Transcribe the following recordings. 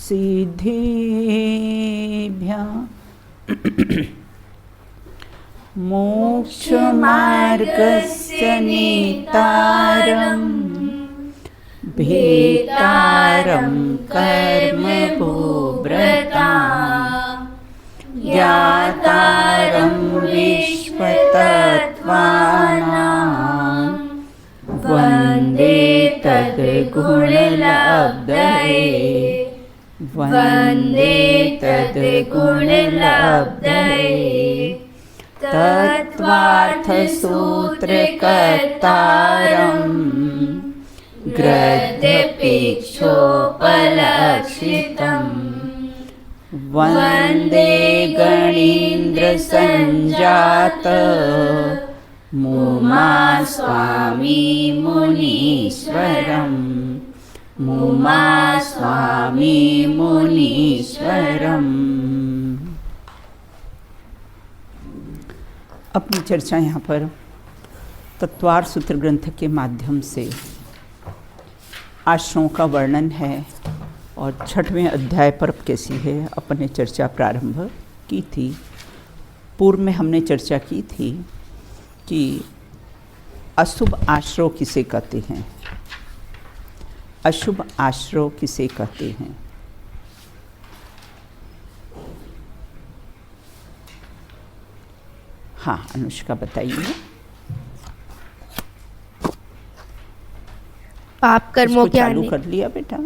सिद्धिभ्यः मोक्षमार्गस्य नेतारं भेतारं कर्मभूभृतां ज्ञातारं विश्वतत्त्वानां वन्दे तद्गुणलब्धये वन्दे तद्गुणलब्धये तत्त्वार्थसूत्रकर्तारं ग्रद्यपेक्षोपलक्षितं वन्दे गणेन्द्रसञ्जात मुमा स्वामी मुनीश्वरं मुमा स्वामी मुनीश्वरम्। अपनी चर्चा यहाँ पर तत्वार्थ सूत्र ग्रंथ के माध्यम से आश्रमों का वर्णन है और 6वें अध्याय पर कैसी है अपने चर्चा प्रारंभ की थी। पूर्व में हमने चर्चा की थी कि अशुभ आश्रव किसे कहते हैं, अशुभ आश्रव किसे कहते हैं। हाँ अनुष्का बताइए। पाप कर्मों के आने कर लिया बेटा।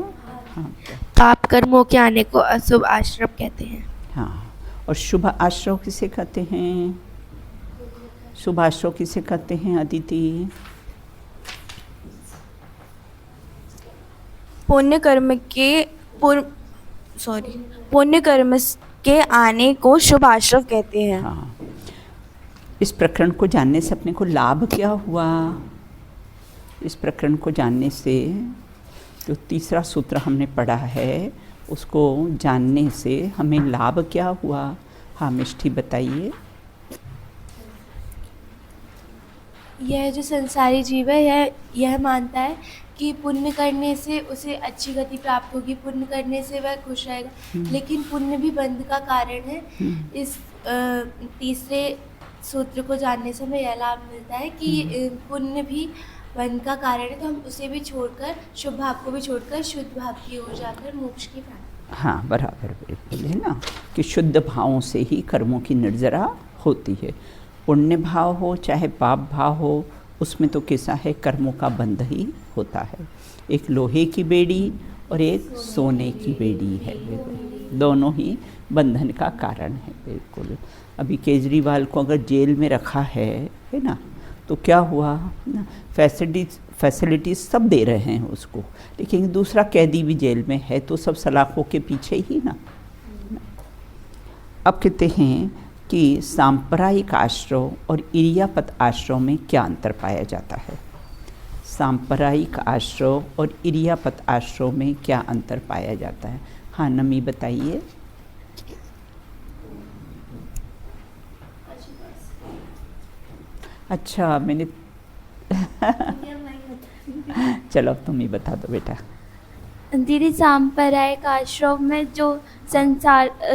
हाँ पाप कर्मों के आने को अशुभ आश्रव कहते हैं। हाँ और शुभ आश्रव किसे कहते हैं, शुभ आश्रव किसे कहते हैं अदिति। पुण्य कर्म के आने को शुभ आश्रव कहते हैं। हाँ इस प्रकरण को जानने से अपने को लाभ क्या हुआ, इस प्रकरण को जानने से जो तीसरा सूत्र हमने पढ़ा है उसको जानने से हमें लाभ क्या हुआ। हाँ मिष्ठी बताइए। यह जो संसारी जीव है यह मानता है कि पुण्य करने से उसे अच्छी गति प्राप्त होगी, पुण्य करने से वह खुश रहेगा, लेकिन पुण्य भी बंध का कारण है। इस तीसरे सूत्र को जानने से हमें यह लाभ मिलता है कि पुण्य भी बंध का कारण है, तो हम उसे भी छोड़कर, शुभ भाव को भी छोड़कर शुद्ध भाव की ओर जाकर मोक्ष की प्राप्ति। हाँ बराबर बिल्कुल है ना कि शुद्ध भावों से ही कर्मों की निर्जरा होती है। पुण्य भाव हो चाहे पाप भाव हो उसमें तो कैसा है कर्मों का बंध ही होता है। एक लोहे की बेड़ी और एक सोने की बेड़ी है, दोनों ही बंधन का कारण है। बिल्कुल अभी केजरीवाल को अगर जेल में रखा है ना, तो क्या हुआ ना, फैसिलिटीज़ सब दे रहे हैं उसको, लेकिन दूसरा कैदी भी जेल में है तो सब सलाखों के पीछे ही ना। अब कहते हैं कि सांप्रदायिक आश्रव और इरियापत आश्रव में क्या अंतर पाया जाता है। सांप्रदायिक आश्रव और इरियापत आश्रव में क्या अंतर पाया जाता है। हाँ नमी बताइए। अच्छा मैंने चलो अब तुम ही बता दो बेटा। दीदी सांप्रदायिक आश्रम में जो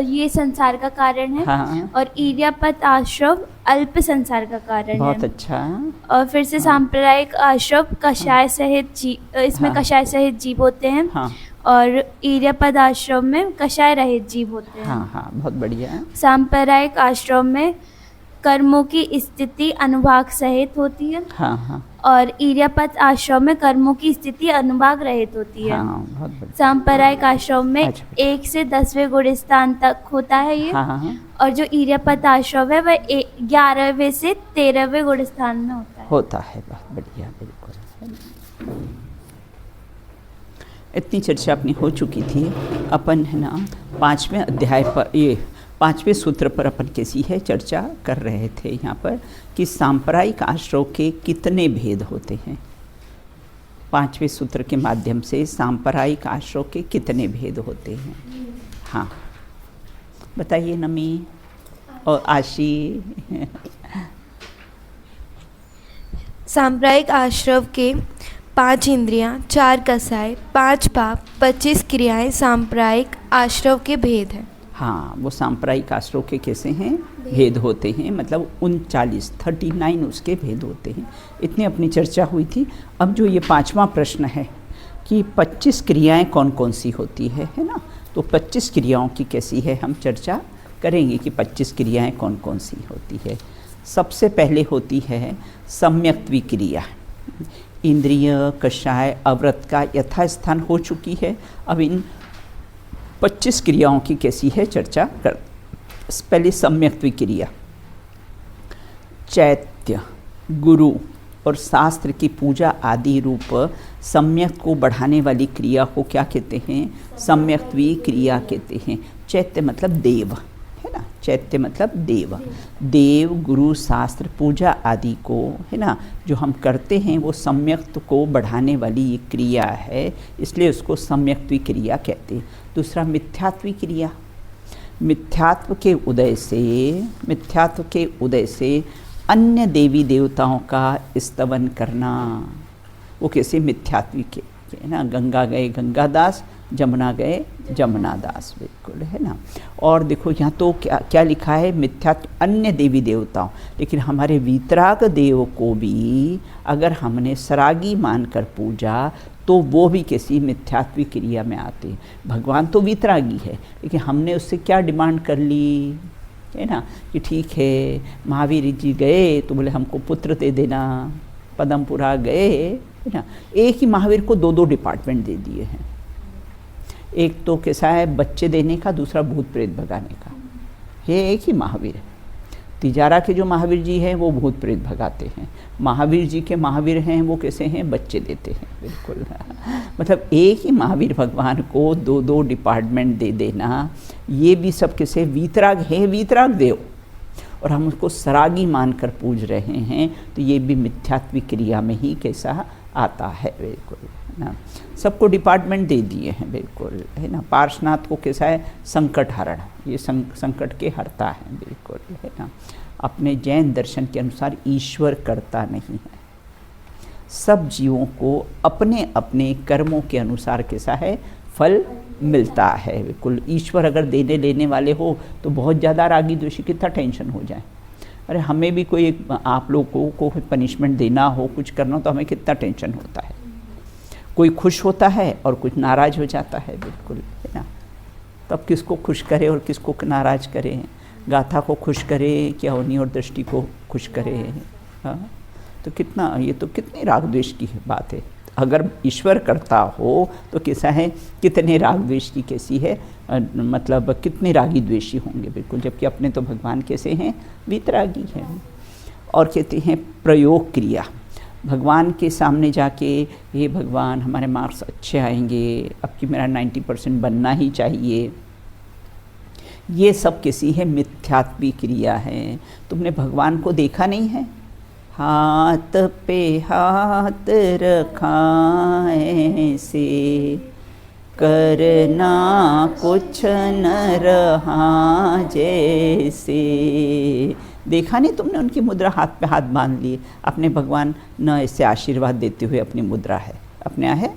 ये संसार का कारण है। हाँ। और इरियापत आश्रम अल्प संसार का कारण बहुत है। अच्छा। और फिर से सांप्रदायिक आश्रम कषाय सहित जीव, इसमें कषाय सहित जीव होते हैं। हाँ। और इरियापत आश्रम में कषाय रहित जीव होते हैं। हाँ हाँ बहुत बढ़िया। सांप्रदायिक आश्रम में कर्मों की स्थिति अनुभाग सहित होती है। हाँ हाँ। और इरियापत आश्रम में कर्मों की स्थिति अनुभाग रहित होती है। हाँ बहुत बढ़िया। सांप्रदायिक आश्रम में 1 से 10वें गुण स्थान तक होता है ये। हाँ हाँ। और जो इरियापत आश्रम है वह 11वें से 13वें गुण स्थान में होता है। बहुत बढ़िया बिल्कुल। इतनी चर्चा अपनी हो चुकी थी। अपन है ना 5वें अध्याय पर, ये 5वें सूत्र पर अपन कैसी है चर्चा कर रहे थे यहाँ पर कि सांप्रदायिक आश्रव के कितने भेद होते हैं। 5वें सूत्र के माध्यम से सांप्रदायिक आश्रव के कितने भेद होते हैं। हाँ बताइए नमी और आशी। सांप्रदायिक आश्रव के 5 इंद्रियां, 4 कसाय, 5 पाप, 25 क्रियाएं सांप्रदायिक आश्रव के भेद हैं। हाँ, वो सांप्रदायिक आश्रव के कैसे हैं भेद होते हैं, मतलब 39 उसके भेद होते हैं। इतनी अपनी चर्चा हुई थी। अब जो ये 5वां प्रश्न है कि 25 क्रियाएं कौन कौन सी होती है ना, तो 25 क्रियाओं की कैसी है हम चर्चा करेंगे कि 25 क्रियाएं कौन कौन सी होती है। सबसे पहले होती है सम्यक्त्वी क्रिया। इंद्रिय कषाय अव्रत का यथास्थान हो चुकी है। अब इन 25 क्रियाओं की कैसी है चर्चा कर। पहले सम्यक्त्वी क्रिया। चैत्य, गुरु और शास्त्र की पूजा आदि रूप सम्यक को बढ़ाने वाली क्रिया को क्या कहते हैं? सम्यक्त्वी क्रिया कहते हैं। चैत्य मतलब देव, है ना, चैत्य मतलब देव। देव, गुरु, शास्त्र, पूजा आदि को, है ना, जो हम करते हैं वो सम्यक्त को बढ़ाने वाली ये क्रिया है, इसलिए उसको सम्यक्त्वी क्रिया कहते हैं। दूसरा मिथ्यात्वी क्रिया। मिथ्यात्व के उदय से अन्य देवी देवताओं का स्तवन करना, वो कैसे? मिथ्यात्वी के, है ना। गंगा गए गंगादास, जमुना गए जमुनादास, बिल्कुल, है ना। और देखो यहाँ तो क्या क्या लिखा है? मिथ्यात्व अन्य देवी देवताओं, लेकिन हमारे वीतराग देव को भी अगर हमने सरागी मानकर पूजा तो वो भी कैसी? मिथ्यात्वी क्रिया में आते हैं। भगवान तो वीतरागी है, लेकिन हमने उससे क्या डिमांड कर ली, है ना, कि ठीक है महावीर जी गए तो बोले हमको पुत्र दे देना, पदमपुरा गए, है ना। एक ही महावीर को 2 डिपार्टमेंट दे दिए हैं। एक तो कैसा है बच्चे देने का, दूसरा भूत प्रेत भगाने का। ये एक ही महावीर है। तिजारा के जो महावीर जी हैं वो भूत प्रेत भगाते हैं। महावीर जी के महावीर हैं वो कैसे हैं? बच्चे देते हैं, बिल्कुल। मतलब एक ही महावीर भगवान को 2 डिपार्टमेंट दे देना, ये भी सब कैसे? वीतराग है, वीतराग देव, और हम उसको सरागी मानकर पूज रहे हैं, तो ये भी मिथ्यात्वी क्रिया में ही कैसा आता है, बिल्कुल, है ना। सबको डिपार्टमेंट दे दिए हैं, बिल्कुल, है ना। पार्श्वनाथ को कैसा है? संकट हरण, ये संकट के हरता है, बिल्कुल, है ना। अपने जैन दर्शन के अनुसार ईश्वर करता नहीं है, सब जीवों को अपने अपने कर्मों के अनुसार कैसा है? फल मिलता है, बिल्कुल। ईश्वर अगर देने लेने वाले हो तो बहुत ज़्यादा रागी द्वेषी कितना टेंशन हो जाए। अरे हमें भी कोई आप लोगों को पनिशमेंट देना हो, कुछ करना हो, तो हमें कितना टेंशन होता है। कोई खुश होता है और कुछ नाराज़ हो जाता है, बिल्कुल, है ना। तब किसको खुश करे और किसको नाराज़ करे? गाथा को खुश करे कि अवनी और दृष्टि को खुश करे? हाँ, तो कितना, ये तो कितनी राग द्वेष की बात है। अगर ईश्वर करता हो तो कैसा है? कितने राग द्वेष की कैसी है, मतलब कितने रागी द्वेषी होंगे, बिल्कुल। जबकि अपने तो भगवान कैसे हैं? वीतरागी हैं। और कहते हैं प्रयोग क्रिया। भगवान के सामने जाके ये भगवान हमारे मार्क्स अच्छे आएंगे, अब कि मेरा 90% बनना ही चाहिए, ये सब कैसी है? मिथ्यात्वी क्रिया है। तुमने भगवान को देखा नहीं है? हाथ पे हाथ रखा ऐसे, करना कुछ न रहा जैसे। देखा नहीं तुमने उनकी मुद्रा? हाथ पे हाथ बांध लिए, अपने भगवान न ऐसे आशीर्वाद देते हुए अपनी मुद्रा है, अपने है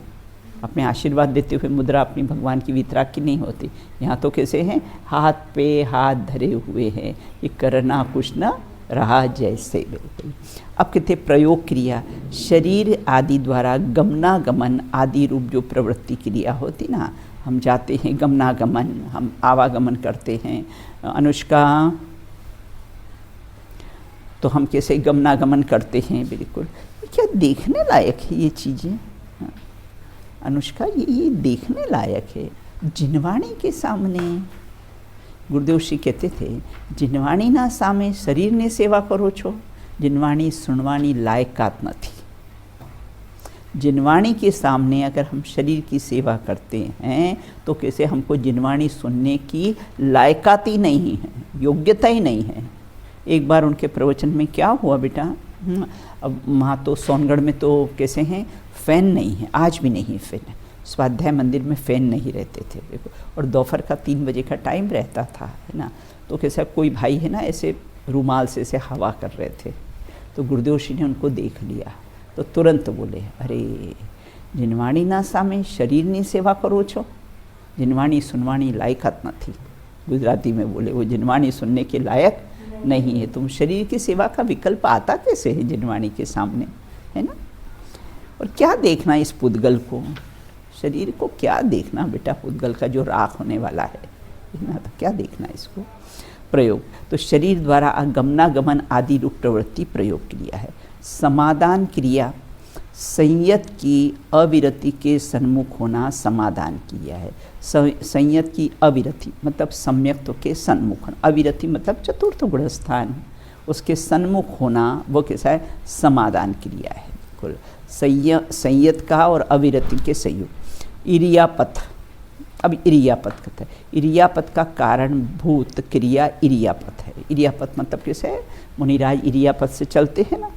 अपने आशीर्वाद देते हुए मुद्रा अपनी भगवान की वीतराग की नहीं होती। यहाँ तो कैसे हैं? हाथ पे हाथ धरे हुए हैं, ये करना कुछ न रहा जैसे, बिल्कुल। अब कहते प्रयोग क्रिया। शरीर आदि द्वारा गमनागमन आदि रूप जो प्रवृत्ति क्रिया होती ना, हम जाते हैं गमनागमन, हम आवागमन करते हैं। अनुष्का, तो हम कैसे गमनागमन करते हैं, बिल्कुल। क्या देखने लायक है ये चीज़ें? अनुष्का, ये देखने लायक है। जिनवाणी के सामने गुरुदेव श्री कहते थे, जिनवाणी ना सामे शरीर ने सेवा करो छो, जिनवाणी सुनवाणी लायकात न थी। जिनवाणी के सामने अगर हम शरीर की सेवा करते हैं तो कैसे हमको जिनवाणी सुनने की लायकात ही नहीं है, योग्यता ही नहीं है। एक बार उनके प्रवचन में क्या हुआ बेटा, अब वहाँ तो सोनगढ़ में तो कैसे हैं, फ़ैन नहीं है, आज भी नहीं फ़ैन। स्वाध्याय मंदिर में फ़ैन नहीं रहते थे, देखो। और दोपहर का 3 बजे का टाइम रहता था, है ना। तो कैसा कोई भाई है ना ऐसे रूमाल से ऐसे हवा कर रहे थे, तो गुरुदेव श्री ने उनको देख लिया, तो तुरंत बोले, अरे जिनवाणी ना सामे शरीर नी सेवा करो छो। जिनवाणी सुनवाणी लायकात નથી, गुजराती में बोले वो जिनवाणी सुनने के लायक नहीं है। तुम शरीर की सेवा का विकल्प आता कैसे है जिनवाणी के सामने, है ना। और क्या देखना इस पुद्गल को, शरीर को क्या देखना बेटा, पुद्गल का जो राख होने वाला है ना, तो क्या देखना इसको। प्रयोग तो शरीर द्वारा गमनागमन आदि रूप प्रवृत्ति प्रयोग क्रिया है। समाधान क्रिया संयत की अविरति के सन्मुख होना समाधान क्रिया है। संयत की अविरति मतलब सम्यक्त्व के सन्मुख होना, अविरति मतलब चतुर्थ गुण स्थान, उसके सन्मुख होना वो कैसा है, समाधान क्रिया है। बिल्कुल संयत का और अविरति के संयोग। इरियापथ, अब इरियापथ कहते हैं, इरियापथ का कारणभूत क्रिया इरियापथ है। इरियापथ मतलब कैसे है, मुनिराज इरियापथ से चलते हैं ना,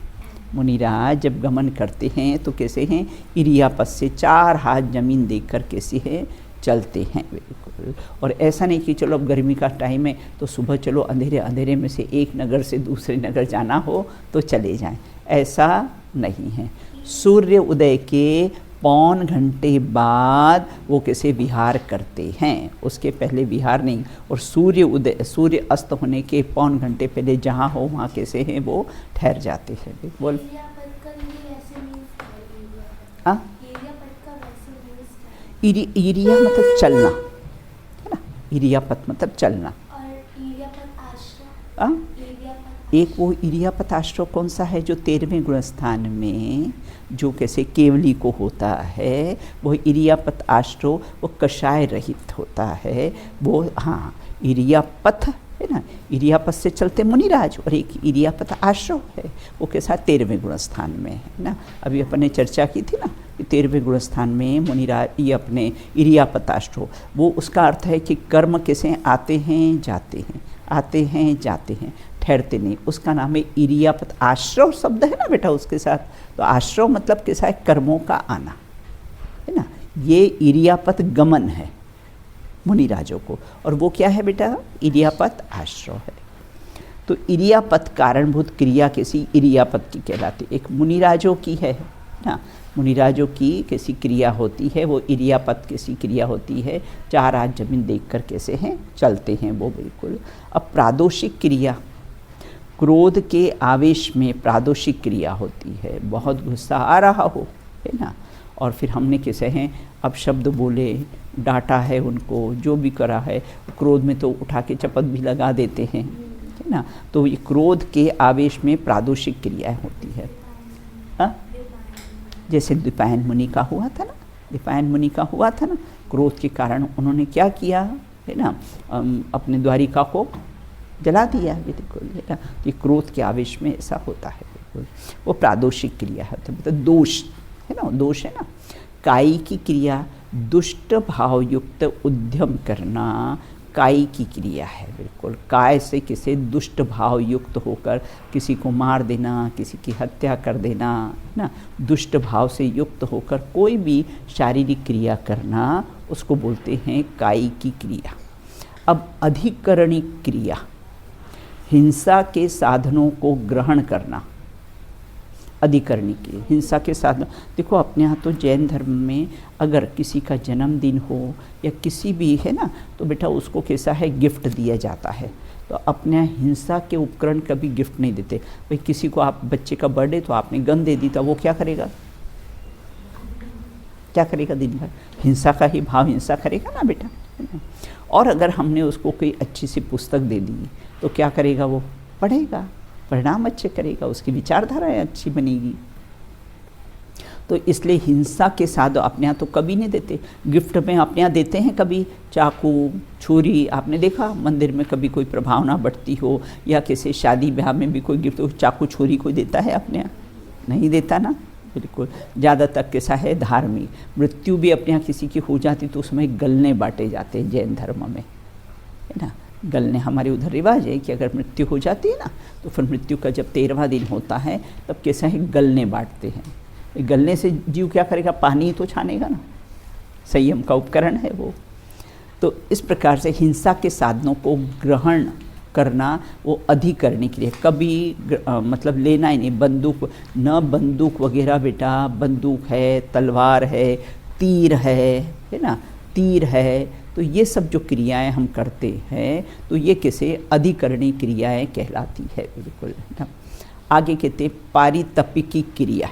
मुनिराज जब गमन करते हैं तो कैसे हैं, इरियापथ से 4 हाथ जमीन देखकर कैसे हैं, चलते हैं। बिल्कुल। और ऐसा नहीं कि चलो अब गर्मी का टाइम है तो सुबह चलो अंधेरे अंधेरे में से एक नगर से दूसरे नगर जाना हो तो चले जाएं, ऐसा नहीं है। सूर्य उदय के पौन घंटे बाद वो कैसे विहार करते हैं, उसके पहले विहार नहीं। और सूर्य अस्त होने के पौन घंटे पहले जहाँ हो वहाँ कैसे हैं वो ठहर जाते हैं। बोल हाँ, इरिया मतलब चलना है ना, इरियापथ मतलब चलना। एक वो इरियापथ आश्रय कौन सा है जो 13वें गुणस्थान में जो कैसे केवली को होता है, वो इरियापथ आश्रय वो कषाय रहित होता है वो। हाँ, इरियापथ है ना, इरियापथ से चलते मुनिराज, और एक इरियापथ आश्रय है वो कैसा 13वें गुणस्थान में है ना। अभी अपन ने चर्चा की थी ना, 13वें गुणस्थान में मुनिराज ये अपने इरियापथ आश्रय, वो उसका अर्थ है कि कर्म कैसे आते हैं जाते हैं, आते हैं जाते हैं, ठहरते नहीं, उसका नाम है इरियापथ। आश्रय शब्द है ना बेटा उसके साथ, तो आश्रय मतलब कैसा है, कर्मों का आना है ना। ये इरियापथ गमन है मुनिराजों को, और वो क्या है बेटा, इरियापथ आश्रय है। तो इरियापथ कारणभूत क्रिया कैसी इरियापथ की कहलाती, एक मुनिराजों की है ना, मुनिराजों की कैसी क्रिया होती है, वो इरियापथ कैसी क्रिया होती है, 4 हाथ जमीन देखकर कैसे हैं चलते हैं वो। बिल्कुल। अब प्रादोषिक क्रिया, क्रोध के आवेश में प्रादोषिक क्रिया होती है, बहुत गुस्सा आ रहा हो है ना, और फिर हमने कैसे हैं अब शब्द बोले, डांटा है उनको, जो भी करा है, क्रोध में तो उठा के चपत भी लगा देते हैं है ना। तो ये क्रोध के आवेश में प्रादोषिक क्रियाएं होती है। हाँ, जैसे द्विपायन मुनि का हुआ था ना, द्विपायन मुनि का हुआ था ना, क्रोध के कारण उन्होंने क्या किया है ना, अपने द्वारिका को जला दिया। बिल्कुल है ना, कि क्रोध के आवेश में ऐसा होता है। बिल्कुल वो प्रादोषिक क्रिया है, तो मतलब दोष है ना, दोष है ना। कायी की क्रिया दुष्ट भावयुक्त उद्यम करना कायी की क्रिया है। बिल्कुल काय से किसी दुष्ट भाव युक्त होकर किसी को मार देना, किसी की हत्या कर देना है ना, दुष्ट भाव से युक्त होकर कोई भी शारीरिक क्रिया करना उसको बोलते हैं कायी की क्रिया। अब अधिकरणी क्रिया, हिंसा के साधनों को ग्रहण करना, अधिकरणी की हिंसा के साधन। देखो अपने यहाँ तो जैन धर्म में अगर किसी का जन्मदिन हो या किसी भी है ना, तो बेटा उसको कैसा है गिफ्ट दिया जाता है। तो अपने यहाँ हिंसा के उपकरण कभी गिफ्ट नहीं देते। भाई किसी को आप बच्चे का बर्थडे तो आपने गन दे दी, तो वो क्या करेगा, क्या करेगा, दिन भर हिंसा का ही भाव हिंसा करेगा ना बेटा। और अगर हमने उसको कोई अच्छी सी पुस्तक दे दी तो क्या करेगा, वो पढ़ेगा, परिणाम अच्छे करेगा, उसकी विचारधाराएं अच्छी बनेगी। तो इसलिए हिंसा के साथ अपने यहाँ तो कभी नहीं देते। गिफ्ट में अपने यहाँ देते हैं कभी चाकू छुरी, आपने देखा मंदिर में कभी कोई प्रभावना बढ़ती हो या किसी शादी ब्याह में भी कोई गिफ्ट, चाकू छुरी कोई देता है अपने यहाँ, नहीं देता ना। बिल्कुल ज़्यादातर कैसा है धार्मिक, मृत्यु भी अपने यहाँ किसी की हो जाती तो उसमें गलने बांटे जाते हैं जैन धर्म में है ना। गलने हमारे उधर रिवाज है कि अगर मृत्यु हो जाती है ना तो फिर मृत्यु का जब 13वां दिन होता है तब कैसा है गलने बांटते हैं। गलने से जीव क्या करेगा, पानी तो छानेगा ना, संयम का उपकरण है वो। तो इस प्रकार से हिंसा के साधनों को ग्रहण करना वो अधिकरणी के लिए कभी मतलब लेना ही नहीं। बंदूक न बंदूक वगैरह बेटा, बंदूक है, तलवार है, तीर है ना, तीर है, तो ये सब जो क्रियाएं हम करते हैं तो ये कैसे अधिकरणी क्रियाएं कहलाती है, बिल्कुल ना। आगे कहते हैं पारितपिकी क्रिया,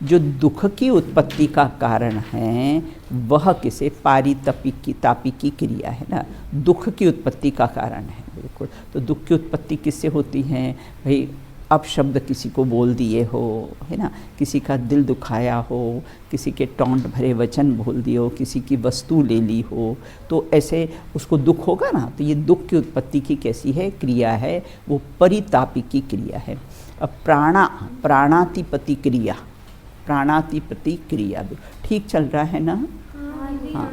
जो दुख की उत्पत्ति का कारण है वह किसे पारितपिकी तापिकी क्रिया है ना, दुख की उत्पत्ति का कारण है, बिल्कुल। तो दुख की उत्पत्ति किससे होती है भाई, अपशब्द किसी को बोल दिए हो, है ना, किसी का दिल दुखाया हो, किसी के टोंट भरे वचन बोल दिए हो, किसी की वस्तु ले ली हो, तो ऐसे उसको दुख होगा ना। तो ये दुख की उत्पत्ति की कैसी है क्रिया है, वो परितापिकी क्रिया है। अब प्राणातिपति क्रिया, प्राणातिपति क्रिया भी ठीक चल रहा है ना। हाँ,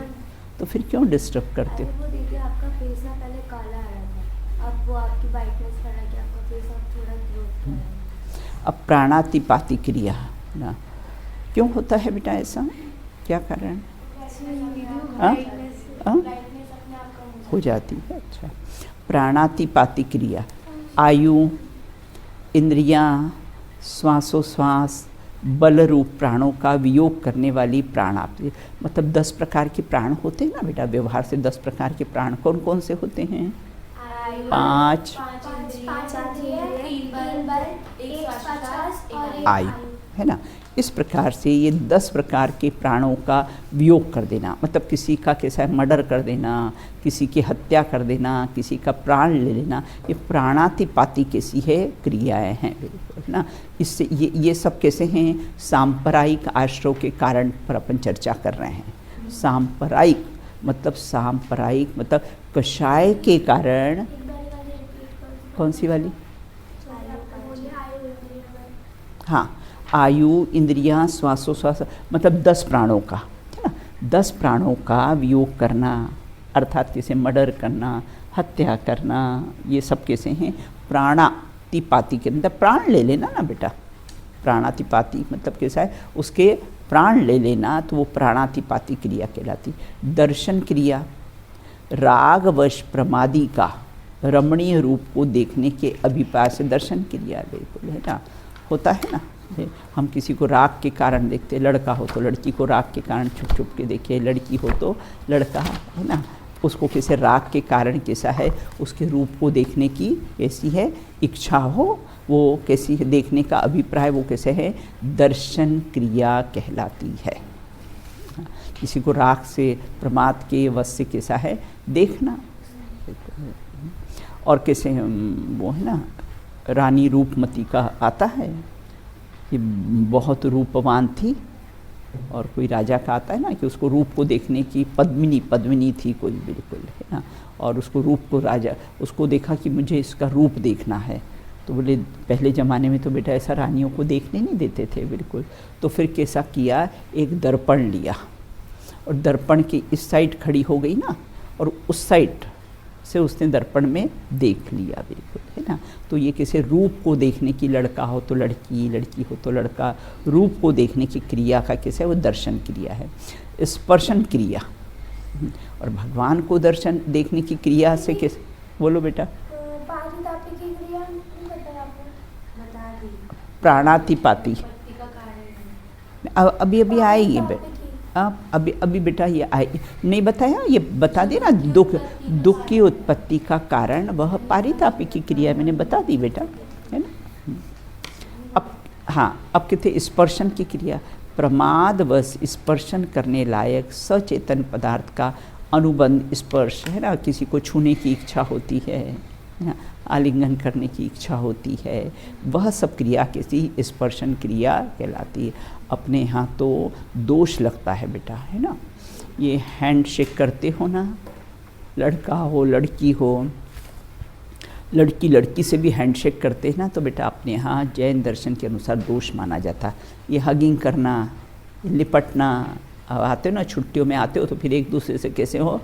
तो फिर क्यों डिस्टर्ब करते हो? वो देखिए आपका फेस ना पहले काला आ रहा था, अब वो आपकी ब्राइटनेस बढ़ा के आपका फेस अब थोड़ा ग्लो कर रहा है। अब प्राणातिपाती क्रिया ना क्यों होता है बेटा, ऐसा क्या कारण हाँ? हाँ? हो जाती है। अच्छा, प्राणातिपाती क्रिया, आयु, इंद्रियां, श्वासोश्वास, बल रूप प्राणों का वियोग करने वाली प्राणाप्ति, मतलब 10 प्रकार के प्राण होते हैं ना बेटा, व्यवहार से 10 प्रकार के प्राण कौन कौन से होते हैं? 5 आयु, है ना। इस प्रकार से ये 10 प्रकार के प्राणों का वियोग कर देना, मतलब किसी का कैसा है मर्डर कर देना, किसी की हत्या कर देना, किसी का प्राण ले लेना, ये प्राणातिपाती कैसी है क्रियाएं हैं, बिल्कुल ना। इससे ये सब कैसे हैं, सांप्रदायिक आश्रय के कारण पर अपन चर्चा कर रहे हैं। सांप्रदायिक मतलब कषाय के कारण, कौन सी वाली? हाँ, आयु, इंद्रियां, श्वासोश्वास, मतलब 10 प्राणों का, है ना। 10 प्राणों का वियोग करना, अर्थात कैसे मर्डर करना, हत्या करना, ये सब कैसे हैं प्राणातिपाती के, मतलब प्राण ले लेना ना बेटा। प्राणातिपाती मतलब कैसा है, उसके प्राण ले लेना, तो वो प्राणातिपाती क्रिया कहलाती। दर्शन क्रिया, रागवश प्रमादी का रमणीय रूप को देखने के अभिप्राय से दर्शन क्रिया, बिल्कुल है ना, होता है ना। हम किसी को राग के कारण देखते, लड़का हो तो लड़की को राग के कारण छुप छुप के देखे, लड़की हो तो लड़का, है ना, उसको कैसे राग के कारण कैसा है, उसके रूप को देखने की कैसी है इच्छा हो, वो कैसी है देखने का अभिप्राय, वो कैसे है दर्शन क्रिया कहलाती है। किसी को राग से, प्रमाद के वश से कैसा है देखना। और कैसे वो है ना, रानी रूपमती का आता है कि बहुत रूपवान थी, और कोई राजा का आता है ना कि उसको रूप को देखने की, पद्मिनी थी कोई, बिल्कुल है ना, और उसको रूप को, राजा उसको देखा कि मुझे इसका रूप देखना है, तो बोले पहले ज़माने में तो बेटा ऐसा रानियों को देखने नहीं देते थे, बिल्कुल। तो फिर कैसा किया, एक दर्पण लिया और दर्पण की इस साइड खड़ी हो गई ना, और उस साइड से उसने दर्पण में देख लिया, बिल्कुल है ना। तो ये कैसे रूप को देखने की, लड़का हो तो लड़की, लड़की हो तो लड़का, रूप को देखने की क्रिया का कैसे वो दर्शन क्रिया है। स्पर्शन क्रिया, और भगवान को दर्शन देखने की क्रिया से कैसे, बोलो बेटा। पारितापिकी क्रिया नहीं बताया आपने? बता दी। प्राणातिपाती अभी अभी आएगी अभी बेटा, ये आई नहीं बताया, ये बता देना। दुख की उत्पत्ति का कारण वह पारितापिकी क्रिया मैंने बता दी बेटा, है ना। अब हाँ, अब कहते स्पर्शन की क्रिया, प्रमादवश स्पर्शन करने लायक सचेतन पदार्थ का अनुबंध स्पर्श, है ना। किसी को छूने की इच्छा होती है ना, आलिंगन करने की इच्छा होती है, वह सब क्रिया कैसी स्पर्शन क्रिया कहलाती है। अपने यहाँ तो दोष लगता है बेटा, है ना। ये हैंड शेक करते हो ना, लड़का हो लड़की हो, लड़की से भी हैंड शेक करते हैं ना, तो बेटा अपने यहाँ जैन दर्शन के अनुसार दोष माना जाता है। ये हगिंग करना, लिपटना, अब आते हो ना छुट्टियों में आते हो तो फिर एक दूसरे से कैसे हो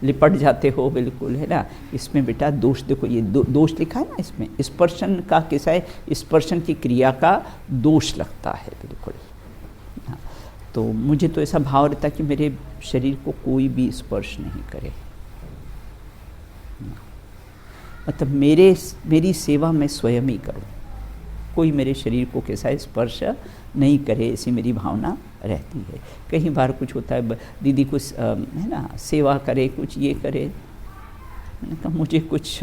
लिपट जाते हो, बिल्कुल है ना। इसमें बेटा दोष देखो, ये दोष लिखा है ना इसमें, स्पर्शन का कैसा है, स्पर्शन की क्रिया का दोष लगता है, बिल्कुल। हाँ, तो मुझे तो ऐसा भाव रहता कि मेरे शरीर को कोई भी स्पर्श नहीं करे, मतलब मेरी सेवा मैं स्वयं ही करूं, कोई मेरे शरीर को कैसा स्पर्श नहीं करे, ऐसी मेरी भावना रहती है। कई बार कुछ होता है, दीदी कुछ है ना सेवा करे, कुछ ये करे, मैंने कहा मुझे कुछ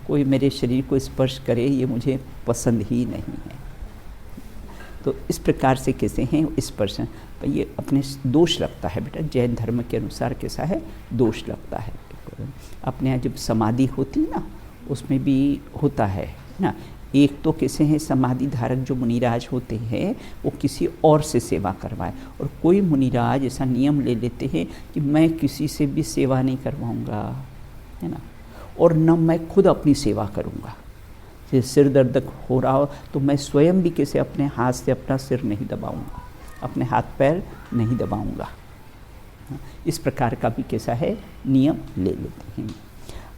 कोई मेरे शरीर को स्पर्श करे ये मुझे पसंद ही नहीं है। तो इस प्रकार से कैसे हैं स्पर्श, ये अपने दोष लगता है बेटा, जैन धर्म के अनुसार कैसा है दोष लगता है। अपने यहाँ जब समाधि होती है ना उसमें भी होता है ना, एक तो कैसे हैं समाधि धारक जो मुनिराज होते हैं वो किसी और से सेवा करवाए, और कोई मुनिराज ऐसा नियम ले लेते हैं कि मैं किसी से भी सेवा नहीं करवाऊँगा, है ना, और न मैं खुद अपनी सेवा करूँगा। सिर दर्द हो रहा हो तो मैं स्वयं भी कैसे अपने हाथ से अपना सिर नहीं दबाऊँगा, अपने हाथ पैर नहीं दबाऊँगा। इस प्रकार का भी कैसा है नियम ले लेते हैं।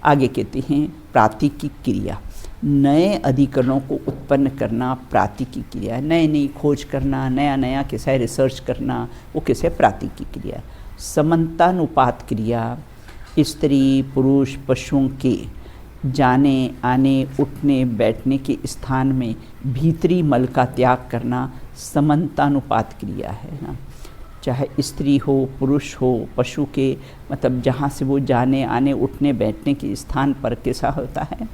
आगे कहते हैं प्रातिकिक क्रिया, नए अधिकरणों को उत्पन्न करना प्रातिकिक क्रिया है। नई नई खोज करना, नया नया कैसा है रिसर्च करना, वो कैसे प्रातिकिक क्रिया। समन्तानुपात क्रिया, स्त्री पुरुष पशुओं के जाने आने उठने बैठने के स्थान में भीतरी मल का त्याग करना समन्तानुपात क्रिया है ना। चाहे स्त्री हो पुरुष हो पशु के मतलब जहाँ से वो जाने आने उठने बैठने के स्थान पर कैसा होता है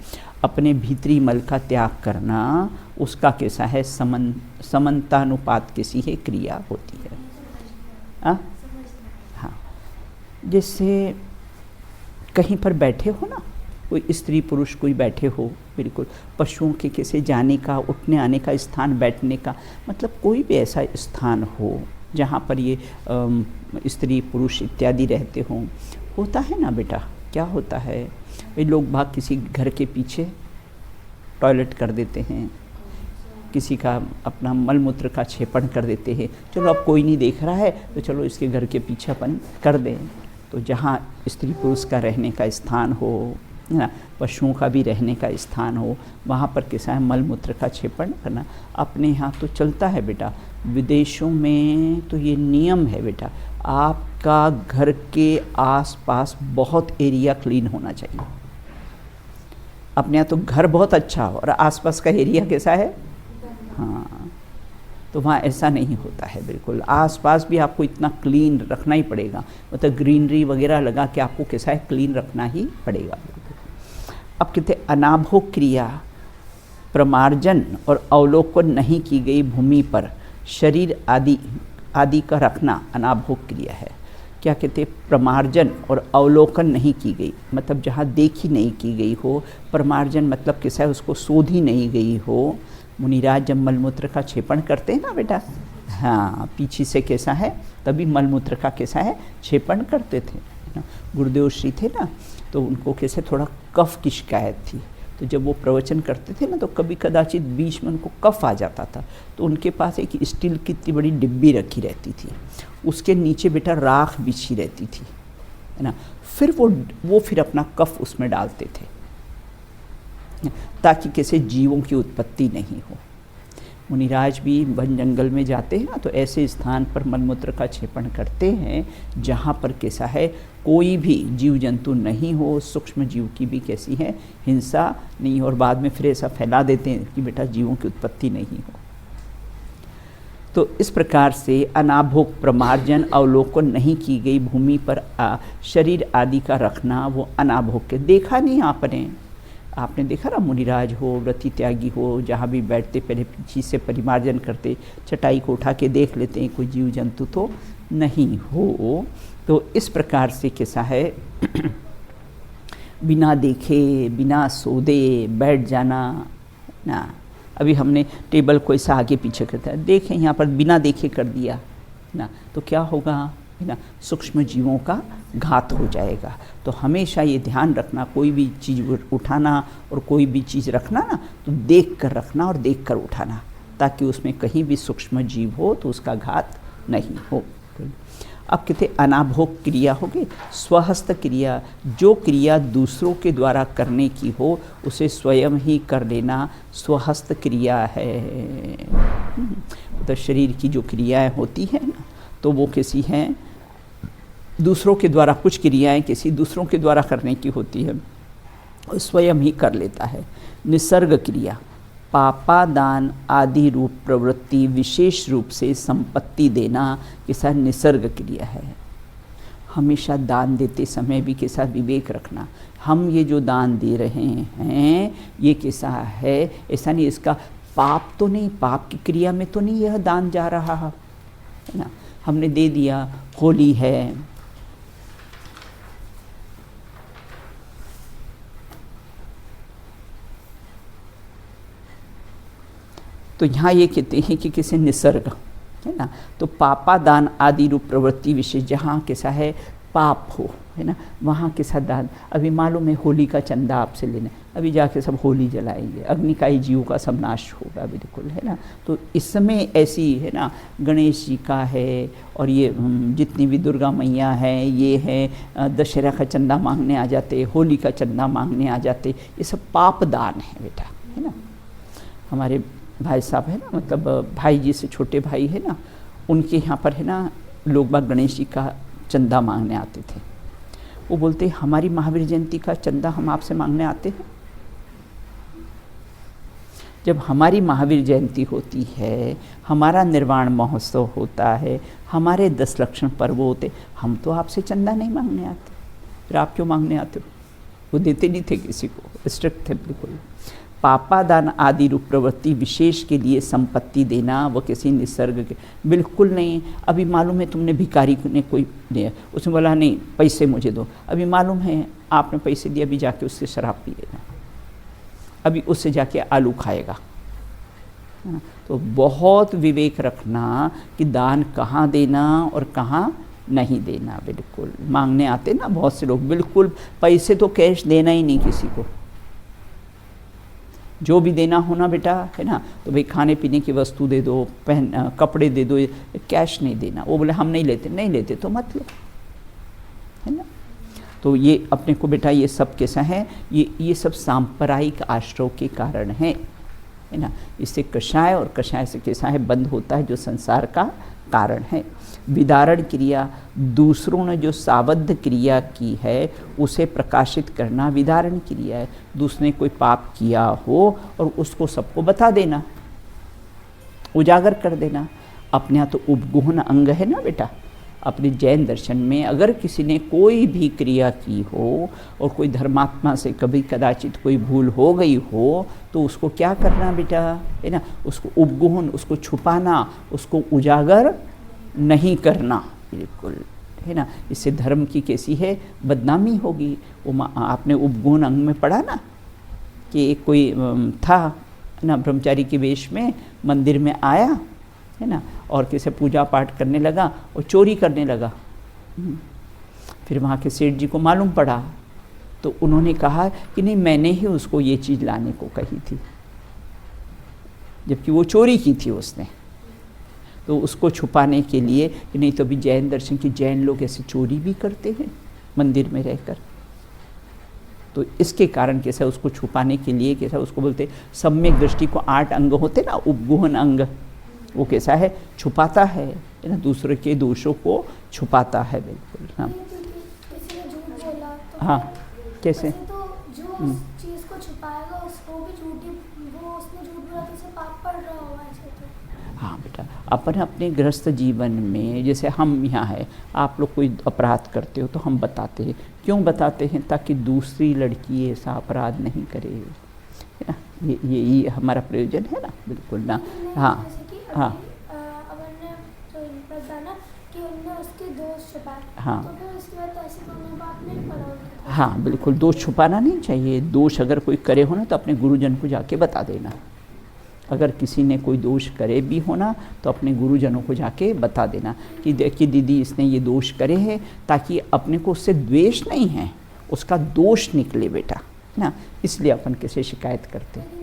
अपने भीतरी मल का त्याग करना, उसका कैसा है समन्तानुपात कैसी है क्रिया होती है। हाँ, जैसे कहीं पर बैठे हो ना, कोई स्त्री पुरुष कोई बैठे हो, बिल्कुल पशुओं के कैसे जाने का उठने आने का स्थान, बैठने का मतलब कोई भी ऐसा स्थान हो जहाँ पर ये स्त्री पुरुष इत्यादि रहते हों। होता है ना बेटा, क्या होता है वे लोग भाग किसी घर के पीछे टॉयलेट कर देते हैं, किसी का अपना मल मूत्र का क्षेपण कर देते हैं। चलो अब कोई नहीं देख रहा है तो चलो इसके घर के पीछे अपन कर दें। तो जहाँ स्त्री पुरुष का रहने का स्थान हो ना, पशुओं का भी रहने का स्थान हो, वहाँ पर कैसा है मल मूत्र का क्षेपण करना। अपने यहाँ तो चलता है बेटा, विदेशों में तो ये नियम है बेटा, आपका घर के आसपास बहुत एरिया क्लीन होना चाहिए। अपने यहाँ तो घर बहुत अच्छा हो और आसपास का एरिया कैसा है, हाँ, तो वहाँ ऐसा नहीं होता है। बिल्कुल आसपास भी आपको इतना क्लीन रखना ही पड़ेगा, मतलब ग्रीनरी वगैरह लगा के आपको कैसा है क्लीन रखना ही पड़ेगा। अब कहते अनाभोग क्रिया, प्रमार्जन और अवलोकन नहीं की गई भूमि पर शरीर आदि का रखना अनाभोग क्रिया है। क्या कहते प्रमार्जन और अवलोकन नहीं की गई, मतलब जहाँ देखी नहीं की गई हो। प्रमार्जन मतलब कैसा है उसको शोधी नहीं गई हो। मुनिराज जब मलमूत्र का क्षेपण करते हैं ना बेटा, हाँ पीछे से कैसा है तभी मलमूत्र का कैसा है क्षेपण करते थे ना। गुरुदेव श्री थे ना, तो उनको कैसे थोड़ा कफ की शिकायत थी, तो जब वो प्रवचन करते थे ना तो कभी कदाचित बीच में उनको कफ आ जाता था, तो उनके पास एक स्टील की इतनी बड़ी डिब्बी रखी रहती थी, उसके नीचे बेटा राख बिछी रहती थी, है ना। फिर वो फिर अपना कफ उसमें डालते थे ताकि कैसे जीवों की उत्पत्ति नहीं हो। मुनिराज भी वन जंगल में जाते हैं ना, तो ऐसे स्थान पर मलमूत्र का क्षेपण करते हैं जहाँ पर कैसा है कोई भी जीव जंतु नहीं हो, सूक्ष्म जीव की भी कैसी है हिंसा नहीं हो, और बाद में फिर ऐसा फैला देते हैं कि बेटा जीवों की उत्पत्ति नहीं हो। तो इस प्रकार से अनाभोग प्रमार्जन अवलोकन नहीं की गई भूमि पर शरीर आदि का रखना, वो अनाभोग के देखा नहीं आपने देखा ना, मुनिराज हो व्रती त्यागी हो जहाँ भी बैठते पहले पीछे से परिमार्जन करते, चटाई को उठा के देख लेते हैं कोई जीव जंतु तो नहीं हो। तो इस प्रकार से कैसा है बिना देखे बिना सोदे बैठ जाना ना। अभी हमने टेबल को ऐसा आगे पीछे करता है, देखें यहाँ पर बिना देखे कर दिया ना, तो क्या होगा ना, सूक्ष्म जीवों का घात हो जाएगा। तो हमेशा ये ध्यान रखना, कोई भी चीज़ उठाना और कोई भी चीज़ रखना ना तो देख कर रखना और देख कर उठाना, ताकि उसमें कहीं भी सूक्ष्म जीव हो तो उसका घात नहीं हो। अब कहते अनाभोग क्रिया हो गई। स्वहस्त क्रिया, जो क्रिया दूसरों के द्वारा करने की हो उसे स्वयं ही कर लेना स्वहस्त क्रिया है। तो शरीर की जो क्रियाएं होती हैं ना, तो वो कैसी हैं दूसरों के द्वारा, कुछ क्रियाएं किसी दूसरों के द्वारा करने की होती है और स्वयं ही कर लेता है। निसर्ग क्रिया, पापादान आदि रूप प्रवृत्ति विशेष रूप से संपत्ति देना कैसा निसर्ग क्रिया है। हमेशा दान देते समय भी कैसा विवेक रखना, हम ये जो दान दे रहे हैं ये कैसा है, ऐसा नहीं इसका पाप तो नहीं, पाप की क्रिया में तो नहीं यह दान जा रहा है ना। हमने दे दिया, होली है, तो यहाँ ये कहते हैं कि किसी निसर्ग है ना, तो पापादान आदि रूप प्रवृत्ति विशेष जहाँ कैसा है पाप हो है ना, वहाँ के साथ दान। अभी मालूम है होली का चंदा आपसे लेना, अभी जाके सब होली जलाएंगे, अग्निकाई जीव का सब नाश होगा बिल्कुल है ना। तो इस समय ऐसी है ना, गणेश जी का है और ये जितनी भी दुर्गा मैया है, ये है दशहरा का चंदा मांगने आ जाते, होली का चंदा मांगने आ जाते, ये सब पाप दान है बेटा है ना। हमारे भाई साहब है ना, मतलब भाई जी से छोटे भाई है ना, उनके यहाँ पर है ना लोग बाग गणेश जी का चंदा मांगने आते थे। वो बोलते हमारी महावीर जयंती का चंदा हम आपसे मांगने आते हैं। जब हमारी महावीर जयंती होती है, हमारा निर्वाण महोत्सव होता है, हमारे 10 लक्षण पर्व होते, हम तो आपसे चंदा नहीं मांगने आते, फिर आप क्यों मांगने आते हो। वो देते नहीं थे किसी को, स्ट्रिक्ट थे बिल्कुल। पापादान आदि रूप प्रवृत्ति विशेष के लिए संपत्ति देना वो किसी निसर्ग के बिल्कुल नहीं। अभी मालूम है तुमने भिखारी ने कोई दिया, उसने बोला नहीं पैसे मुझे दो, अभी मालूम है आपने पैसे दिए, अभी जाके उससे शराब पिएगा, अभी उससे जाके आलू खाएगा। तो बहुत विवेक रखना कि दान कहाँ देना और कहाँ नहीं देना। बिल्कुल मांगने आते ना बहुत से लोग, बिल्कुल पैसे तो कैश देना ही नहीं किसी को। जो भी देना होना बेटा है ना, तो भाई खाने पीने की वस्तु दे दो, कपड़े दे दो, कैश नहीं देना। वो बोले हम नहीं लेते, नहीं लेते तो मत लो है ना। तो ये अपने को बेटा ये सब कैसा है, ये सब सांप्रदायिक आश्रय के कारण है ना। इससे कषाय और कषाय से कैसा है बंद होता है जो संसार का कारण है। विदारण क्रिया, दूसरों ने जो सावध क्रिया की है उसे प्रकाशित करना विदारण क्रिया है। दूसरे ने कोई पाप किया हो और उसको सबको बता देना, उजागर कर देना। अपने यहाँ तो उपगुहन अंग है ना बेटा, अपने जैन दर्शन में अगर किसी ने कोई भी क्रिया की हो और कोई धर्मात्मा से कभी कदाचित कोई भूल हो गई हो तो उसको क्या करना बेटा है ना, उसको उपगुहन, उसको छुपाना, उसको उजागर नहीं करना बिल्कुल है ना। इससे धर्म की कैसी है बदनामी होगी। वो आपने उपगुण अंग में पढ़ा ना कि एक कोई था ना ब्रह्मचारी के वेश में मंदिर में आया है ना, और किसे पूजा पाठ करने लगा और चोरी करने लगा। फिर वहाँ के सेठ जी को मालूम पड़ा तो उन्होंने कहा कि नहीं मैंने ही उसको ये चीज़ लाने को कही थी, जबकि वो चोरी की थी उसने। तो उसको छुपाने के लिए कि नहीं तो अभी जैन दर्शन की जैन लोग ऐसे चोरी भी करते हैं मंदिर में रहकर, तो इसके कारण कैसा उसको छुपाने के लिए कैसा उसको बोलते सम्यक दृष्टि को 8 अंग होते ना, उपगुहन अंग, वो कैसा है छुपाता है ना, दूसरे के दोषों को छुपाता है बिल्कुल। हाँ किसी ने झूठ बोला तो हाँ कैसे तो जो उस चीज को छुपाएगा उसको भी झूठी, वो उसने झूठ बोला तो उसे पाप पड़ रहा होगा ऐसे तो। हाँ बेटा, अपन अपने गृहस्थ जीवन में जैसे हम यहाँ है, आप लोग कोई अपराध करते हो तो हम बताते हैं। क्यों बताते हैं? ताकि दूसरी लड़की ऐसा अपराध नहीं करे है ना, ये हमारा प्रयोजन है ना बिल्कुल ना। हाँ हाँ हाँ हाँ बिल्कुल, दोष छुपाना नहीं चाहिए। दोष अगर कोई करे हो ना तो अपने गुरुजन को जाके बता देना। अगर किसी ने कोई दोष करे भी होना तो अपने गुरुजनों को जाके बता देना कि देखिए दीदी इसने ये दोष करे हैं, ताकि अपने को उससे द्वेष नहीं है, उसका दोष निकले बेटा ना, इसलिए अपन किसे शिकायत करते हैं।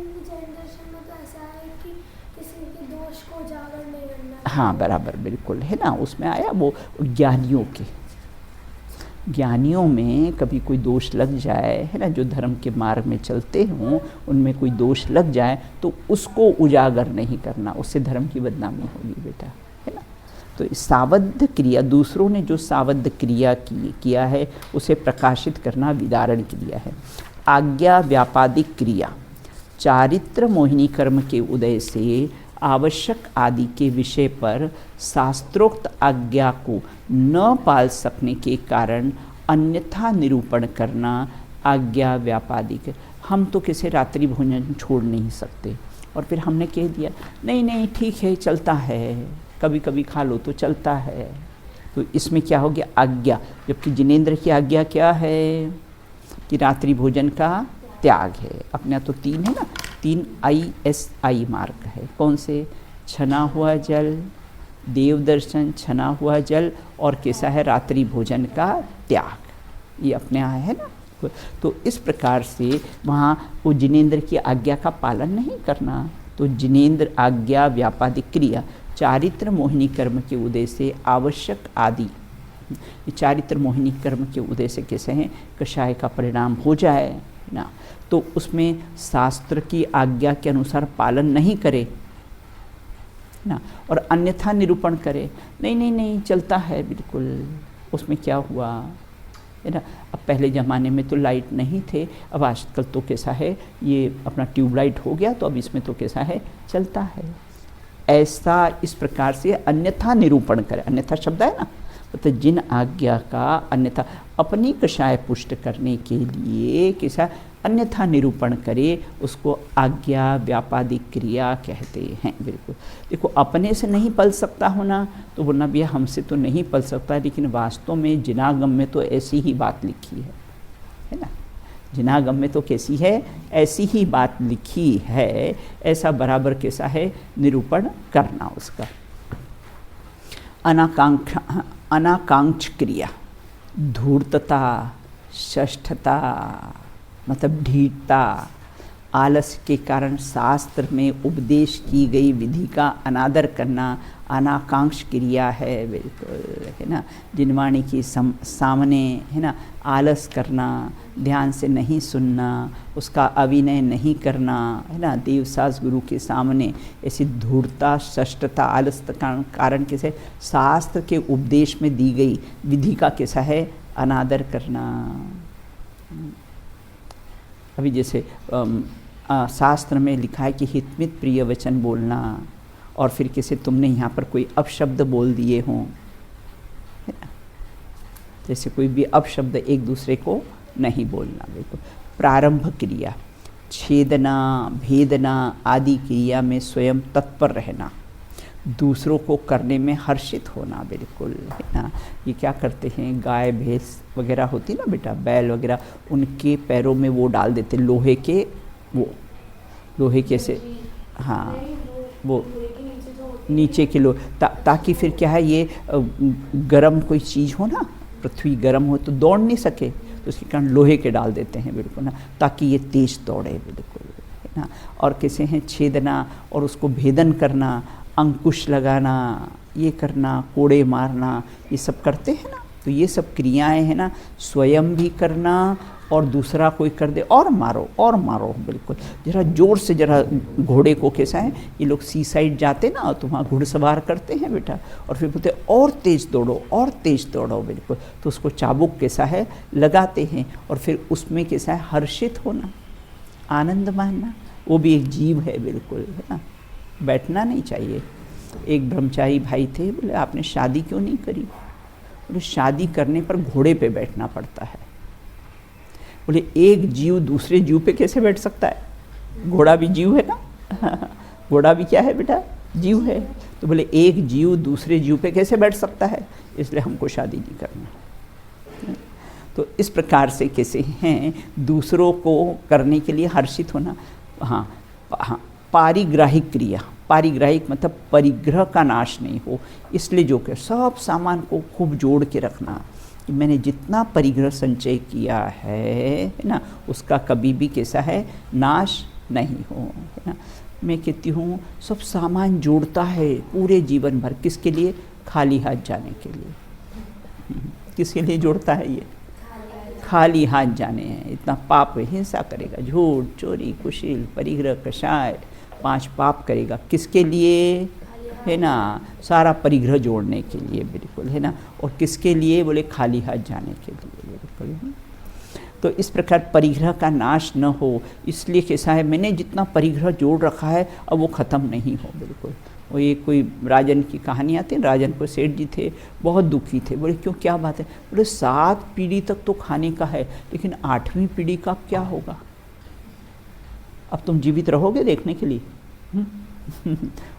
हाँ बराबर बिल्कुल है ना, उसमें आया वो ज्ञानियों के, ज्ञानियों में कभी कोई दोष लग जाए है ना, जो धर्म के मार्ग में चलते हों उनमें कोई दोष लग जाए तो उसको उजागर नहीं करना, उससे धर्म की बदनामी होगी बेटा है ना। तो सावध क्रिया, दूसरों ने जो सावध क्रिया किया है उसे प्रकाशित करना विदारण क्रिया है। आज्ञा व्यापादिक क्रिया, चारित्र मोहिनी कर्म के उदय से आवश्यक आदि के विषय पर शास्त्रोक्त आज्ञा को न पाल सकने के कारण अन्यथा निरूपण करना आज्ञा व्यापादिक। हम तो किसी रात्रि भोजन छोड़ नहीं सकते और फिर हमने कह दिया नहीं नहीं ठीक है चलता है, कभी कभी खा लो तो चलता है, तो इसमें क्या हो गया आज्ञा। जबकि जिनेंद्र की आज्ञा क्या है कि रात्रि भोजन का त्याग है। अपने यहाँ तो 3 है ना, 3 ISI मार्ग है। कौन से? छना हुआ जल, देव दर्शन, छना हुआ जल और कैसा है रात्रि भोजन का त्याग, ये अपने यहाँ है ना। तो इस प्रकार से वहाँ वो जिनेंद्र की आज्ञा का पालन नहीं करना। तो जिनेंद्र आज्ञा व्यापादिक क्रिया चारित्र मोहिनी कर्म के उदय से आवश्यक आदि, चारित्र मोहिनी कर्म के उदय से कैसे हैं कषाय का परिणाम हो जाए ना, तो उसमें शास्त्र की आज्ञा के अनुसार पालन नहीं करे ना और अन्यथा निरूपण करे, नहीं नहीं नहीं चलता है बिल्कुल, उसमें क्या हुआ है ना। अब पहले ज़माने में तो लाइट नहीं थे, अब आजकल तो कैसा है ये अपना ट्यूबलाइट हो गया, तो अब इसमें तो कैसा है चलता है। ऐसा इस प्रकार से अन्यथा निरूपण करे। अन्यथा शब्द है ना, मतलब जिन आज्ञा का अन्यथा अपनी कषाय पुष्ट करने के लिए कैसा अन्यथा निरूपण करे, उसको आज्ञा व्यापादिक क्रिया कहते हैं। बिल्कुल देखो, अपने से नहीं पल सकता होना तो बोलना भैया हमसे तो नहीं पल सकता, लेकिन वास्तव में जिनागम में तो ऐसी ही बात लिखी है ना। जिनागम में तो कैसी है, ऐसी ही बात लिखी है, ऐसा बराबर कैसा है निरूपण करना उसका। अनाकांक्ष क्रिया, धूर्तता, षष्ठता मतलब ढीठता, आलस्य के कारण शास्त्र में उपदेश की गई विधि का अनादर करना अनाकांक्ष क्रिया है। बिल्कुल है ना। जिनवाणी की सामने है ना आलस करना, ध्यान से नहीं सुनना, उसका अभिनय नहीं करना है ना, देवसास गुरु के सामने ऐसी धूर्तता, षष्ठता, आलस का कारण कैसे शास्त्र के उपदेश में दी गई विधि का कैसा है अनादर करना। अभी जैसे शास्त्र में लिखा है कि हितमित प्रिय वचन बोलना, और फिर किसी तुमने यहाँ पर कोई अपशब्द बोल दिए हों, है ना, जैसे कोई भी अपशब्द एक दूसरे को नहीं बोलना। बिल्कुल प्रारंभ क्रिया, छेदना, भेदना आदि क्रिया में स्वयं तत्पर रहना, दूसरों को करने में हर्षित होना। बिल्कुल है ना। ये क्या करते हैं, गाय भैंस वगैरह होती ना बेटा, बैल वगैरह, उनके पैरों में वो डाल देते लोहे के, वो लोहे के से हाँ वो नीचे के ताकि फिर क्या है ये गरम कोई चीज़ हो ना, पृथ्वी गरम हो तो दौड़ नहीं सके, तो उसके कारण लोहे के डाल देते हैं। बिल्कुल ना, ताकि ये तेज दौड़े। बिल्कुल है ना। और कैसे हैं छेदना और उसको भेदन करना, अंकुश लगाना, ये करना, कोड़े मारना, ये सब करते हैं ना। तो ये सब क्रियाएं हैं ना, स्वयं भी करना और दूसरा कोई कर दे और मारो और मारो। बिल्कुल जरा जोर से, जरा घोड़े को कैसा है, ये लोग सी साइड जाते ना तो वहाँ घुड़सवार करते हैं बेटा, और फिर बोलते और तेज़ दौड़ो और तेज़ दौड़ो। बिल्कुल तो उसको चाबुक कैसा है लगाते हैं, और फिर उसमें कैसा है हर्षित होना, आनंद मानना, वो भी एक जीव है। बिल्कुल है ना। बैठना नहीं चाहिए। एक ब्रह्मचारी भाई थे, बोले आपने शादी क्यों नहीं करी? बोले शादी करने पर घोड़े पे बैठना पड़ता है। बोले एक जीव दूसरे जीव पे कैसे बैठ सकता है? घोड़ा भी जीव है ना, घोड़ा भी क्या है बेटा, जीव है। तो बोले एक जीव दूसरे जीव पे कैसे बैठ सकता है, इसलिए हमको शादी नहीं करना। तो इस प्रकार से कैसे हैं दूसरों को करने के लिए हर्षित होना। हाँ हाँ, पारिग्राहिक क्रिया, पारिग्राहिक मतलब परिग्रह का नाश नहीं हो, इसलिए जो कि सब सामान को खूब जोड़ के रखना कि मैंने जितना परिग्रह संचय किया है ना, उसका कभी भी कैसा है नाश नहीं हो, है ना। मैं कहती हूँ सब सामान जोड़ता है पूरे जीवन भर, किसके लिए? खाली हाथ जाने के लिए। किसके लिए जोड़ता है ये? खाली हाथ जाने हैं। इतना पाप हिंसा करेगा, झूठ, चोरी, कुशील, परिग्रह, कषाय, 5 पाप करेगा, किसके लिए? है ना, सारा परिग्रह जोड़ने के लिए। बिल्कुल है ना। और किसके लिए? बोले खाली हाथ जाने के लिए। बिल्कुल तो इस प्रकार परिग्रह का नाश न हो, इसलिए कैसा है, मैंने जितना परिग्रह जोड़ रखा है अब वो ख़त्म नहीं हो बिल्कुल। वो ये कोई राजन की कहानी आती है, राजन को सेठ जी थे, बहुत दुखी थे। बोले क्यों, क्या बात है? बोले 7 पीढ़ी तक तो खाने का है, लेकिन 8वीं पीढ़ी का क्या होगा? अब तुम जीवित रहोगे देखने के लिए?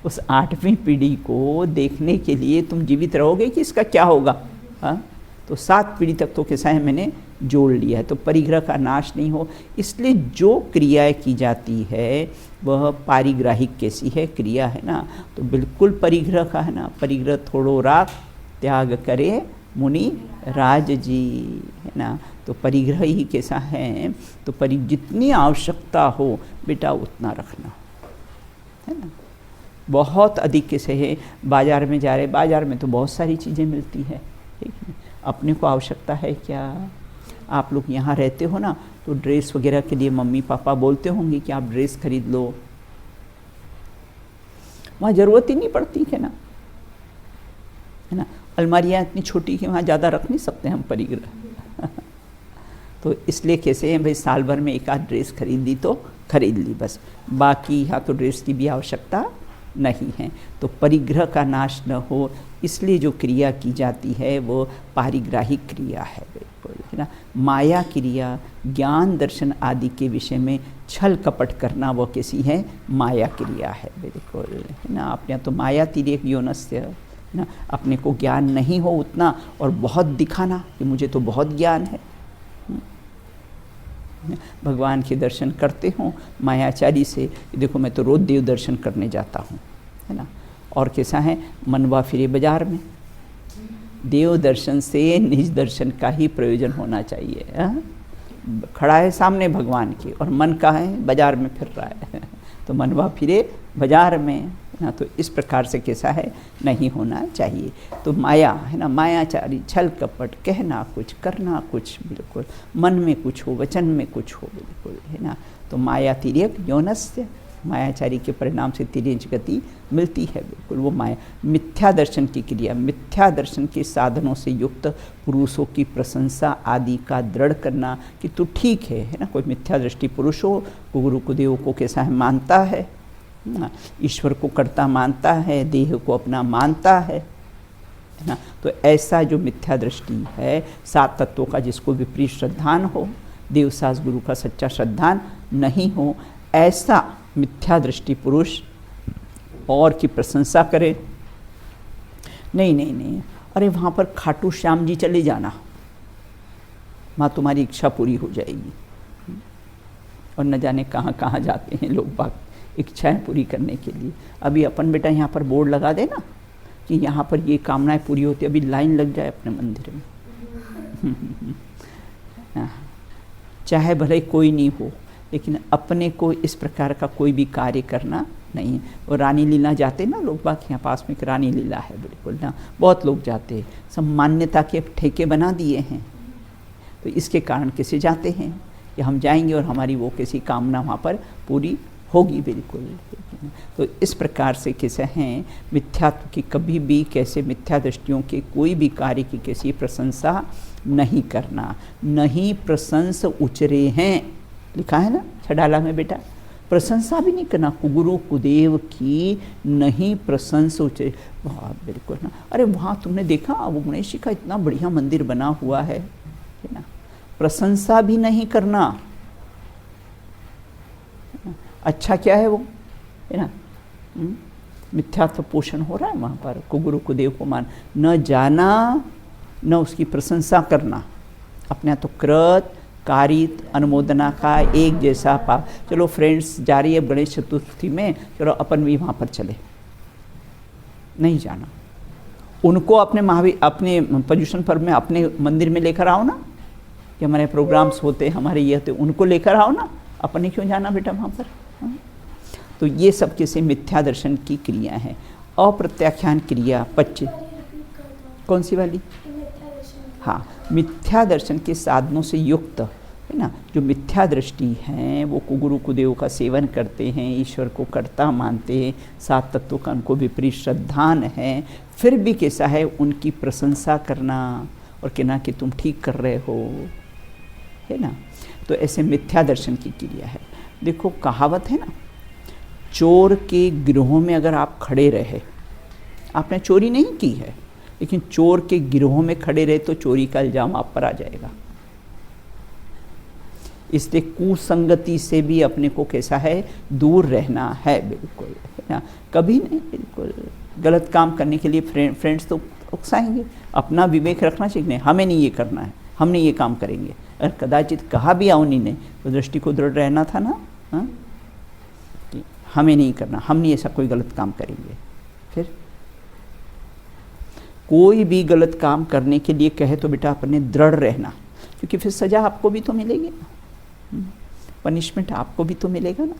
उस 8वीं पीढ़ी को देखने के लिए तुम जीवित रहोगे कि इसका क्या होगा? हाँ, तो 7 पीढ़ी तक तो कैसा है, मैंने जोड़ लिया है, तो परिग्रह का नाश नहीं हो। इसलिए जो क्रियाएं की जाती है वह पारिग्राहिक कैसी है, क्रिया है ना, तो बिल्कुल परिग्रह का है ना। परिग्रह थोड़ो राग त्याग करे मुनि राज जी, है ना। तो परिग्रह ही कैसा है, तो जितनी आवश्यकता हो बेटा उतना रखना, है ना। बहुत अधिक कैसे है, बाज़ार में जा रहे, बाज़ार में तो बहुत सारी चीज़ें मिलती है, ठीक है, अपने को आवश्यकता है क्या? आप लोग यहाँ रहते हो ना, तो ड्रेस वगैरह के लिए मम्मी पापा बोलते होंगे कि आप ड्रेस खरीद लो, वहाँ ज़रूरत ही नहीं पड़ती है ना, है ना। अलमारियाँ इतनी छोटी कि वहाँ ज़्यादा रख नहीं सकते हम परिग्रह। तो इसलिए कैसे हैं भाई, साल भर में एक आध ड्रेस खरीद ली तो खरीद ली बस, बाकी यहाँ तो ड्रेस की भी आवश्यकता नहीं है। तो परिग्रह का नाश न हो, इसलिए जो क्रिया की जाती है वो पारिग्राहिक क्रिया है बिल्कुल, है ना। माया क्रिया, ज्ञान दर्शन आदि के विषय में छल कपट करना वो कैसी है, माया क्रिया है बिल्कुल, है ना। अपने तो माया तिर्यक योनस्य, है ना, अपने को ज्ञान नहीं हो उतना और बहुत दिखाना कि मुझे तो बहुत ज्ञान है। भगवान के दर्शन करते हो मायाचारी से, देखो मैं तो रोज देव दर्शन करने जाता हूँ, है ना। और कैसा है, मनवा फिरे बाजार में। देव दर्शन से निज दर्शन का ही प्रयोजन होना चाहिए, है? खड़ा है सामने भगवान के और मन का है बाजार में फिर रहा है, तो मनवा फिरे बाजार में ना। तो इस प्रकार से कैसा है, नहीं होना चाहिए। तो माया है ना, मायाचारी, छल कपट, कहना कुछ करना कुछ, बिल्कुल मन में कुछ हो वचन में कुछ हो, बिल्कुल, है ना। तो माया तिर्यक यौनस्य, मायाचारी के परिणाम से तिर्यज गति मिलती है बिल्कुल। वो माया मिथ्या दर्शन की क्रिया, मिथ्या दर्शन के साधनों से युक्त पुरुषों की प्रशंसा आदि का दृढ़ करना कि तू ठीक है ना। कोई मिथ्या दृष्टि पुरुष हो, गुरु को देव को कैसा है, मानता है ना, ईश्वर को कर्ता मानता है, देह को अपना मानता है ना। तो ऐसा जो मिथ्या दृष्टि है 7 तत्वों का, जिसको विपरीत श्रद्धान हो, देव सास गुरु का सच्चा श्रद्धान नहीं हो, ऐसा मिथ्या दृष्टि पुरुष और की प्रशंसा करे, नहीं नहीं नहीं, अरे वहाँ पर खाटू श्याम जी चले जाना, वहाँ तुम्हारी इच्छा पूरी हो जाएगी। और न जाने कहाँ कहाँ जाते हैं लोग बाग इच्छाएं पूरी करने के लिए। अभी अपन बेटा यहाँ पर बोर्ड लगा देना कि यहाँ पर ये कामनाएं पूरी होती, अभी लाइन लग जाए अपने मंदिर में। चाहे भले कोई नहीं हो, लेकिन अपने को इस प्रकार का कोई भी कार्य करना नहीं। और रानी लीला जाते ना लोग बाग, यहाँ पास में एक रानी लीला है बिल्कुल ना, बहुत लोग जाते हैं, सब मान्यता के ठेके बना दिए हैं। तो इसके कारण कैसे जाते हैं कि हम जाएंगे और हमारी वो किसी कामना वहाँ पर पूरी होगी बिल्कुल। तो इस प्रकार से कैसे हैं, मिथ्यात्व की कभी भी कैसे मिथ्या दृष्टियों के कोई भी कार्य की कैसी प्रशंसा नहीं करना। नहीं प्रशंस उचरे हैं, लिखा है ना छडाला में बेटा, प्रशंसा भी नहीं करना, कुगुरु कुदेव की नहीं प्रशंस उचरे। वाह बिल्कुल ना, अरे वहाँ तुमने देखा वो गणेश जी का इतना बढ़िया मंदिर बना हुआ है ना, प्रशंसा भी नहीं करना। अच्छा क्या है वो, है ना, मिथ्यात्व पोषण हो रहा है वहाँ पर। कुगुरु कुदेव को मान न जाना, न उसकी प्रशंसा करना, अपने तो कृत कारित अनुमोदना का एक जैसा पाप। चलो फ्रेंड्स जा रही है गणेश चतुर्थी में, चलो अपन भी वहाँ पर चले, नहीं जाना। उनको अपने महावीर अपने पर्यूषण पर्व में अपने मंदिर में लेकर आओ ना, कि हमारे प्रोग्राम्स होते हमारे ये होते, उनको लेकर आओ ना, अपने क्यों जाना बेटा वहाँ पर। तो ये सब कैसे मिथ्या दर्शन की क्रिया है। अप्रत्याख्यान क्रिया 25, कौन सी वाली, हाँ, मिथ्या दर्शन के साधनों से युक्त, है ना। जो मिथ्या दृष्टि हैं वो कुगुरु कुदेव का सेवन करते हैं, ईश्वर को कर्ता मानते हैं, 7 तत्वों का उनको विपरीत श्रद्धान है, फिर भी कैसा है उनकी प्रशंसा करना और कहना कि तुम ठीक कर रहे हो, है ना। तो ऐसे मिथ्या दर्शन की क्रिया है। देखो कहावत है ना, चोर के गिरोह में अगर आप खड़े रहे, आपने चोरी नहीं की है, लेकिन चोर के गिरोह में खड़े रहे तो चोरी का इल्ज़ाम आप पर आ जाएगा। इसलिए कुसंगति से भी अपने को कैसा है, दूर रहना है, बिल्कुल, है ना। कभी नहीं, बिल्कुल गलत काम करने के लिए फ्रेंड्स तो उकसाएंगे, अपना विवेक रखना चाहिए, नहीं हमें नहीं ये करना है, हमने ये काम करेंगे। अगर कदाचित कहा भी उन्हीं ने तो दृष्टि को दृढ़ रहना था ना, हाँ, कि हमें नहीं करना, हम नहीं ऐसा कोई गलत काम करेंगे। फिर कोई भी गलत काम करने के लिए कहे तो बेटा अपने दृढ़ रहना, क्योंकि फिर सज़ा आपको भी तो मिलेगी ना, पनिशमेंट आपको भी तो मिलेगा ना।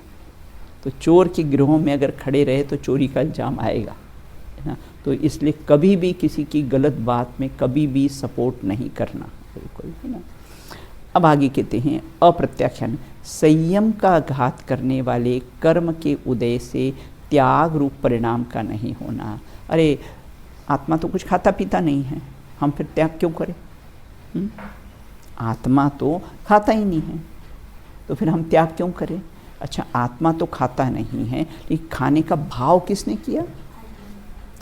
तो चोर के गिरोह में अगर खड़े रहे तो चोरी का इल्ज़ाम आएगा, है ना। तो इसलिए कभी भी किसी की गलत बात में कभी भी सपोर्ट नहीं करना, बिल्कुल, है ना। अब आगे कहते हैं अप्रत्याख्यान, संयम का घात करने वाले कर्म के उदय से त्याग रूप परिणाम का नहीं होना। अरे आत्मा तो कुछ खाता पीता नहीं है, हम फिर त्याग क्यों करें? आत्मा तो खाता ही नहीं है, तो फिर हम त्याग क्यों करें? अच्छा आत्मा तो खाता नहीं है, लेकिन खाने का भाव किसने किया?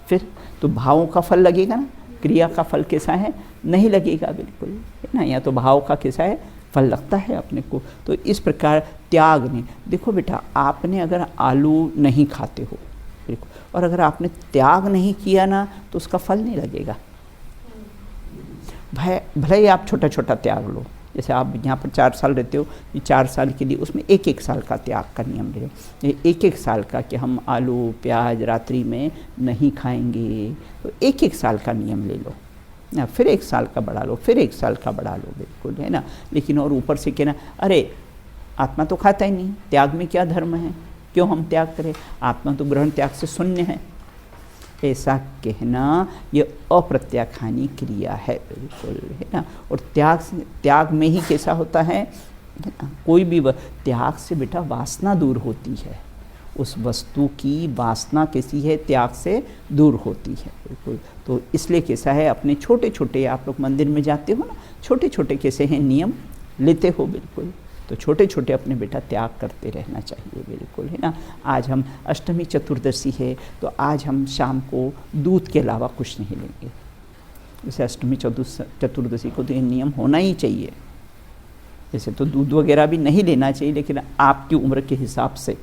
फिर तो भावों का फल लगेगा ना, क्रिया का फल कैसा है? नहीं लगेगा, बिल्कुल, है ना। या तो भाव का कैसा है, फल लगता है अपने को। तो इस प्रकार त्याग नहीं। देखो बेटा, आपने अगर आलू नहीं खाते हो, बिल्कुल, और अगर आपने त्याग नहीं किया ना तो उसका फल नहीं लगेगा। भले ही आप छोटा छोटा त्याग लो, जैसे आप यहाँ पर 4 साल रहते हो, ये 4 साल के लिए उसमें 1-1 साल का त्याग का नियम ले लो। ये 1-1 साल का कि हम आलू प्याज रात्रि में नहीं खाएंगे, तो 1-1 साल का नियम ले लो ना, फिर 1 साल का बढ़ा लो, फिर 1 साल का बढ़ा लो, बिल्कुल, है ना। लेकिन और ऊपर से कहना अरे आत्मा तो खाता ही नहीं, त्याग में क्या धर्म है, क्यों हम त्याग करें, आत्मा तो ग्रहण त्याग से शून्य है, ऐसा कहना ये अप्रत्याख्यानी क्रिया है, बिल्कुल, है ना। और त्याग में ही कैसा होता है ना, कोई भी त्याग से बेटा वासना दूर होती है, उस वस्तु की वासना कैसी है, त्याग से दूर होती है, बिल्कुल। तो इसलिए कैसा है, अपने छोटे छोटे, आप लोग मंदिर में जाते हो ना, छोटे छोटे कैसे हैं नियम लेते हो, बिल्कुल, तो छोटे छोटे अपने बेटा त्याग करते रहना चाहिए, बिल्कुल, है ना। आज हम अष्टमी चतुर्दशी है, तो आज हम शाम को दूध के अलावा कुछ नहीं लेंगे। जैसे अष्टमी चतुर्दशी को तो ये नियम होना ही चाहिए, जैसे तो दूध वगैरह भी नहीं लेना चाहिए, लेकिन आपकी उम्र के हिसाब से,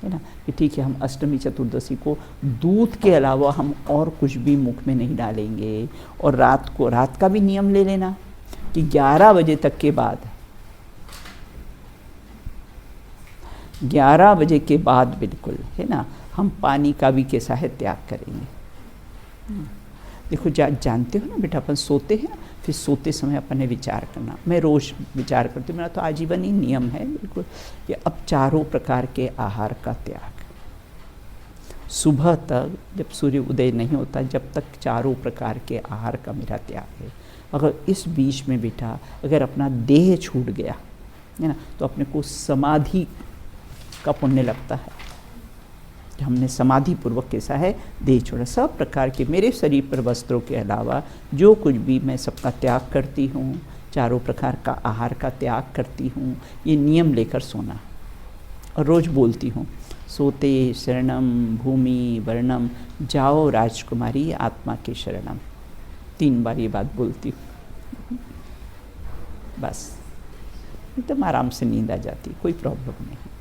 है ना, कि ठीक है हम अष्टमी चतुर्दशी को दूध के अलावा हम और कुछ भी मुख में नहीं डालेंगे। और रात का भी नियम ले लेना कि 11 बजे तक के बाद, 11 बजे के बाद, बिल्कुल, है ना, हम पानी का भी कैसा है त्याग करेंगे। देखो जानते हो ना बेटा, अपन सोते हैं, फिर सोते समय अपन ने विचार करना, मैं रोज़ विचार करती हूँ, मेरा तो आजीवन ही नियम है, बिल्कुल, कि अब चारों प्रकार के आहार का त्याग, सुबह तक जब सूर्य उदय नहीं होता, जब तक चारों प्रकार के आहार का मेरा त्याग है। अगर इस बीच में बेटा अगर अपना देह छूट गया, है ना, तो अपने को समाधि का पुण्य लगता है। हमने समाधि पूर्वक कैसा है देह छोड़ा, सब प्रकार के मेरे शरीर पर वस्त्रों के अलावा जो कुछ भी, मैं सबका त्याग करती हूँ, चारों प्रकार का आहार का त्याग करती हूँ, ये नियम लेकर सोना। और रोज़ बोलती हूँ, सोते शरणम भूमि वर्णम, जाओ राजकुमारी आत्मा के शरणम, 3 बार ये बात बोलती हूँ, बस एकदम आराम से नींद आ जाती, कोई प्रॉब्लम नहीं।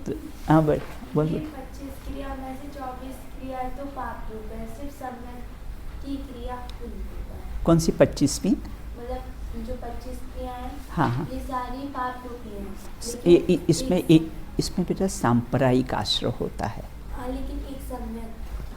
तो हाँ बोल 25 क्रिया में से 24 क्रिया तो पाप रूप है, सिर्फ सम्यक की क्रिया पुण्य रूप है। कौन सी 25वीं? मतलब जो 25 क्रिया है, हाँ, ये सारी पाप रूप है। इसमें बेटा सांप्रदायिक आश्रय होता है। हाँ, लेकिन एक सम्यक,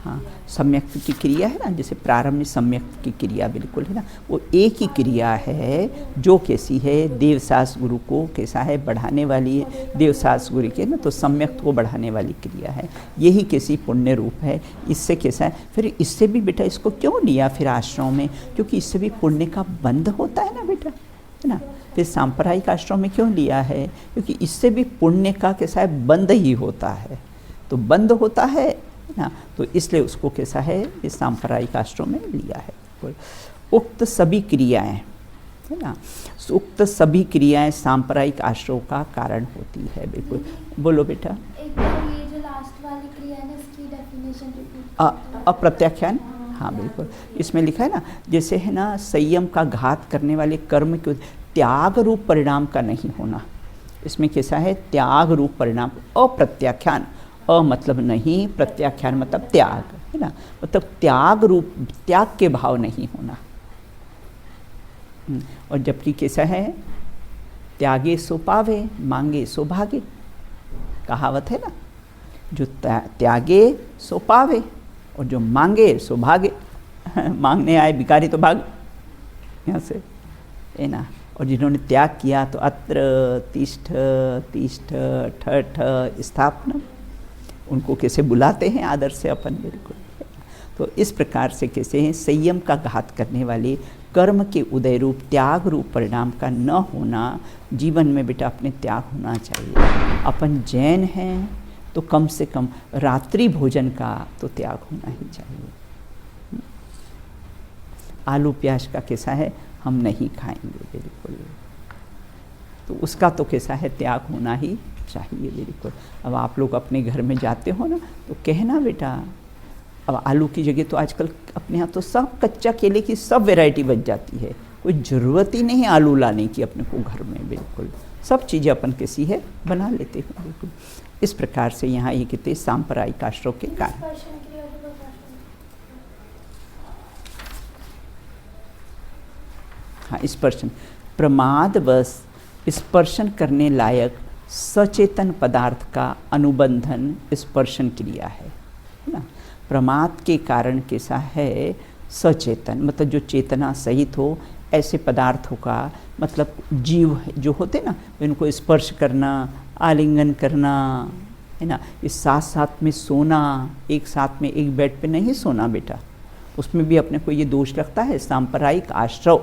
हाँ, सम्यक की क्रिया है ना, जैसे प्रारंभ में सम्यक की क्रिया, बिल्कुल, है ना, वो एक ही क्रिया है जो कैसी है, देवसास गुरु को कैसा है बढ़ाने वाली है, देवसास गुरु के ना, तो सम्यक को बढ़ाने वाली क्रिया है, यही कैसी पुण्य रूप है। इससे कैसा है, फिर इससे भी बेटा इसको क्यों लिया फिर आश्रम में, क्योंकि इससे भी पुण्य का बंध होता है ना बेटा, है ना। फिर सांप्रदायिक आश्रम में क्यों लिया है, क्योंकि इससे भी पुण्य का कैसा है बंध ही होता है, तो बंध होता है ना, तो इसलिए उसको कैसा है इस सांप्रदायिक आश्रम में लिया है। उक्त सभी क्रियाएं, है ना। उक्त सभी क्रियाएं सांप्रदायिक आश्रयों का कारण होती है। बिल्कुल बोलो बेटा। एक बार ये जो लास्ट वाली क्रिया है ना, इसकी डेफिनेशन रिपीट। अप्रत्याख्यान, हाँ बिल्कुल, इसमें लिखा है ना, जैसे है ना, संयम का घात करने वाले कर्म के त्याग रूप परिणाम का नहीं होना। इसमें कैसा है, त्याग रूप परिणाम, अप्रत्याख्यान, अ मतलब नहीं, प्रत्याख्यान मतलब त्याग, है ना, मतलब त्याग रूप, त्याग के भाव नहीं होना। और जबकि कैसा है, त्यागे सो पावे, मांगे सो भागे, कहावत है ना, जो त्यागे सो पावे और जो मांगे सो भागे। मांगने आए भिखारी तो भाग यहाँ से, है ना। और जिन्होंने त्याग किया तो अत्र तिष्ठ तिष्ठ ठठ स्थापना, उनको कैसे बुलाते हैं आदर से अपन, बिल्कुल। तो इस प्रकार से कैसे हैं, संयम का घात करने वाले कर्म के उदय रूप त्याग रूप परिणाम का न होना। जीवन में बेटा अपने त्याग होना चाहिए। अपन जैन हैं तो कम से कम रात्रि भोजन का तो त्याग होना ही चाहिए। आलू प्याज का कैसा है, हम नहीं खाएंगे, बिल्कुल, तो उसका तो कैसा है, त्याग होना ही चाहिए, बिल्कुल। अब आप लोग अपने घर में जाते हो ना, तो कहना बेटा, अब आलू की जगह तो आजकल अपने यहाँ तो सब कच्चा केले की सब वैरायटी बच जाती है, कोई ज़रूरत ही नहीं आलू लाने की अपने को घर में, बिल्कुल सब चीज़ें अपन कैसी है बना लेते हैं, बिल्कुल। इस प्रकार से यहाँ ये कहते सांप्रदायिक आश्रय के कारण। हाँ, स्पर्शन, प्रमादवश स्पर्शन करने लायक सचेतन पदार्थ का अनुबंधन स्पर्शन क्रिया है ना। प्रमाद के कारण कैसा है, सचेतन मतलब जो चेतना सहित हो ऐसे पदार्थों का, मतलब जीव जो होते ना, इनको स्पर्श करना, आलिंगन करना, है ना। इस साथ साथ में सोना, एक साथ में एक बेड पे नहीं सोना बेटा, उसमें भी अपने को ये दोष लगता है। सांप्रदायिक आश्रय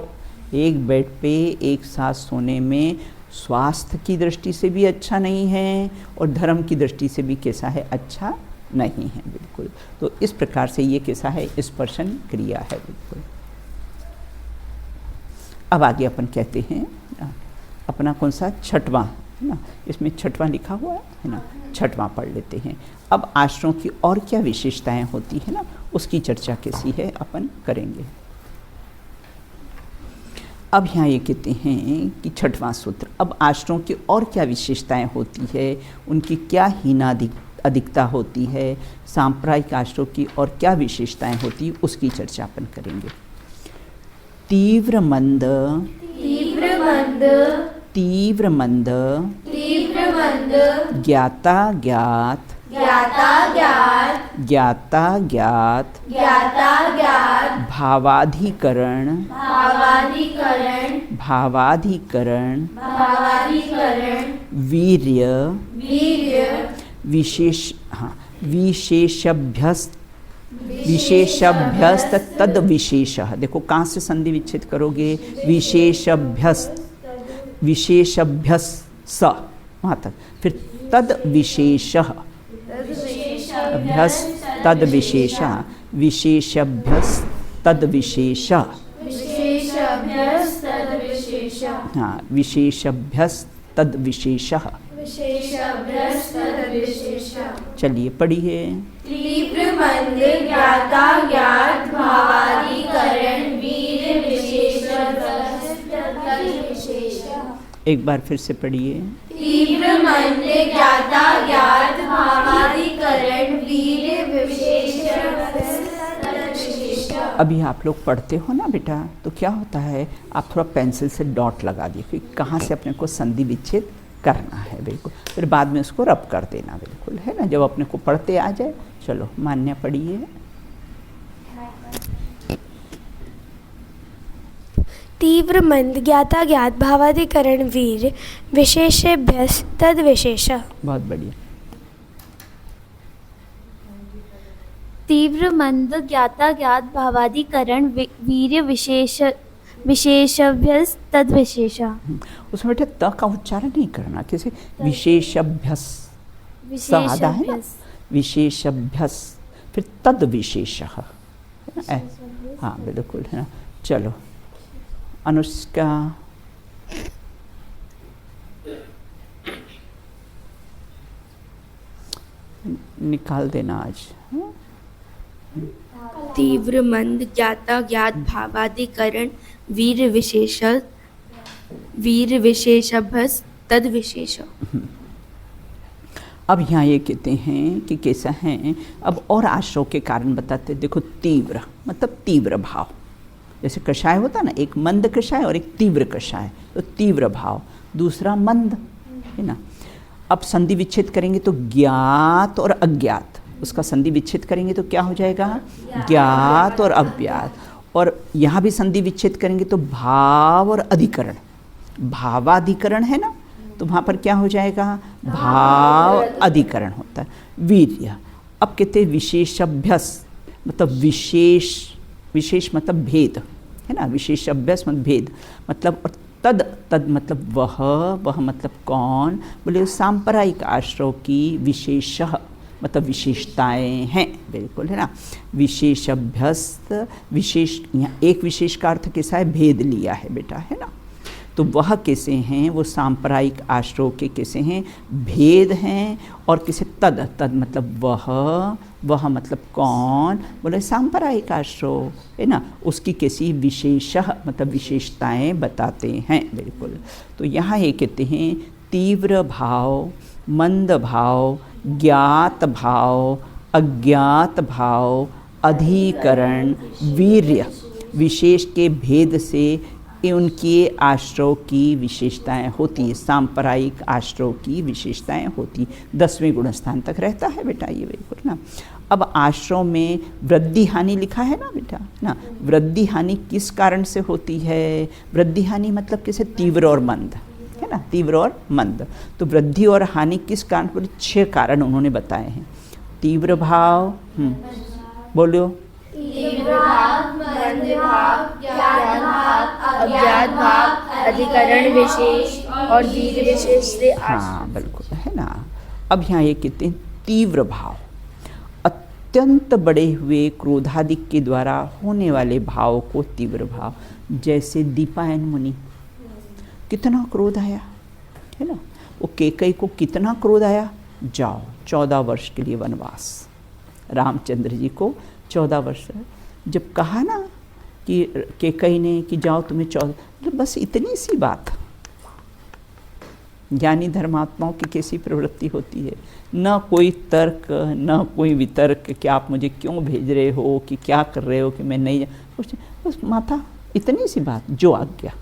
एक बेड पे एक साथ सोने में स्वास्थ्य की दृष्टि से भी अच्छा नहीं है और धर्म की दृष्टि से भी कैसा है, अच्छा नहीं है, बिल्कुल। तो इस प्रकार से ये कैसा है, स्पर्शन क्रिया है, बिल्कुल। अब आगे अपन कहते हैं अपना कौन सा, छठवां, है ना, इसमें छठवां लिखा हुआ है ना, छठवां पढ़ लेते हैं। अब आश्रयों की और क्या विशेषताएं होती है ना, उसकी चर्चा कैसी है अपन करेंगे। अब यहाँ ये कहते हैं कि छठवां सूत्र, अब आश्रयों की और क्या विशेषताएं होती है, उनकी क्या अधिकता होती है, सांप्रदायिक आश्रयों की और क्या विशेषताएं होती है, उसकी चर्चा अपन करेंगे। तीव्र मंद ज्ञाता ज्ञात भावाधिकरण वीर्य विशेषभ्यस्त तद विशेष। देखो कहाँ से संधि विच्छेद करोगे, विशेषभ्यस्त स वहाँ तक, फिर तद विशेष, अभ्यस्त तद विशेष, विशेषभ्यस्त तद विशेष, हाँ, विशेषभ्यस्त तद विशेष। चलिए पढ़िए। तीव्र मंद ज्ञाता ज्ञात भावाधिकरण वीर्य विशेष। एक बार फिर से पढ़िए। तीव्र मंद ज्ञाता ज्ञात भावाधिकरण वीर्य विशेष। अभी आप लोग पढ़ते हो ना बेटा, तो क्या होता है, आप थोड़ा पेंसिल से डॉट लगा दिए कि कहाँ से अपने को संधि विच्छेद करना है, बिल्कुल। फिर बाद में उसको रब कर देना, बिल्कुल, है ना, जब अपने को पढ़ते आ जाए। चलो मान्य पढ़िए। तीव्र मंद ज्ञाता ज्ञात भावाधिकरण वीर्य विशेषेभ्यस्त तद विशेष। बहुत बढ़िया। तीव्र मंद ज्ञाता ज्ञात भावाधिकरण वीर्य विशेषभ्यस्त तद विशेष। उसमें बेटा त का उच्चारण नहीं करना, कैसे, विशेषभ्यस्त आधा है ना, विशेषभ्यस्त, फिर तद विशेष, हाँ बिल्कुल, है ना। चलो अनुष्का, निकाल देना आज। तीव्र मंद ज्ञाता ज्ञात भावाधिकरण वीर विशेषभ्यस तद विशेष। अब यहाँ ये कहते हैं कि कैसा है, अब और आश्रव के कारण बताते हैं। देखो तीव्र मतलब तीव्र भाव, जैसे कषाय होता है ना, एक मंद कषाय और एक तीव्र कषाय, तो तीव्र भाव, दूसरा मंद, है ना। अब संधि विच्छेद करेंगे तो ज्ञात और अज्ञात, उसका संधि विच्छेद करेंगे तो क्या हो जाएगा, ज्ञात और अज्ञात। और यहाँ भी संधि विच्छेद करेंगे तो भाव और अधिकरण, भावाधिकरण है ना, तो वहाँ पर क्या हो जाएगा, भाव अधिकरण होता है। वीर्य, अब कहते हैं विशेषभ्यस मतलब विशेष मतलब भेद, है ना, विशेषभ्यस मतलब भेद, मतलब और तद मतलब वह मतलब कौन, बोले सांप्रदायिक आश्रव की विशेष मतलब विशेषताएं हैं, बिल्कुल, है ना। विशेषभ्यस्त, विशेष, यहाँ एक विशेष का अर्थ कैसा है, भेद लिया है बेटा, है ना। तो वह कैसे हैं, वो सांप्रदायिक आश्रव के कैसे हैं, भेद हैं। और किसे तद मतलब वह मतलब कौन, बोले सांप्रदायिक आश्रव, है ना, उसकी कैसी विशेष मतलब विशेषताएं बताते हैं, बिल्कुल। तो यहाँ ये कहते हैं तीव्र भाव, मंद भाव, ज्ञात भाव, अज्ञात भाव, अधिकरण, वीर्य, विशेष के भेद से उनके आश्रव की विशेषताएं होती है, सांप्रदायिक आश्रव की विशेषताएं होती, 10वें गुणस्थान तक रहता है बेटा ये, बिल्कुल ना। अब आश्रव में वृद्धि हानि लिखा है ना बेटा, ना, वृद्धि हानि किस कारण से होती है, वृद्धि हानि मतलब कैसे, तीव्र और मंद, है ना, तीव्र और मंद। तो वृद्धि और हानि किस कारण पर, 6 कारण उन्होंने बताए हैं। तीव्र भाव, बोलो, तीव्र भाव, मंद भाव, ज्ञात भाव, अज्ञात भाव, अधिकरण विशेष और वीर विशेष से हाँ बिल्कुल, है ना। अब यहाँ ये कहते हैं तीव्र भाव, अत्यंत बढ़े हुए क्रोधादि के द्वारा होने वाले भाव को तीव्र भाव। जैसे दीपायन मुनि, कितना क्रोध आया, है ना, वो कैकई को कितना क्रोध आया, जाओ 14 वर्ष के लिए वनवास, रामचंद्र जी को 14 वर्ष, जब कहा ना कि कैकई ने कि जाओ तुम्हें 14, मतलब बस इतनी सी बात। ज्ञानी धर्मात्माओं की कैसी प्रवृत्ति होती है, न कोई तर्क न कोई वितर्क कि आप मुझे क्यों भेज रहे हो, कि क्या कर रहे हो, कि मैं नहीं, कुछ बस माता इतनी सी बात, जो आज्ञा,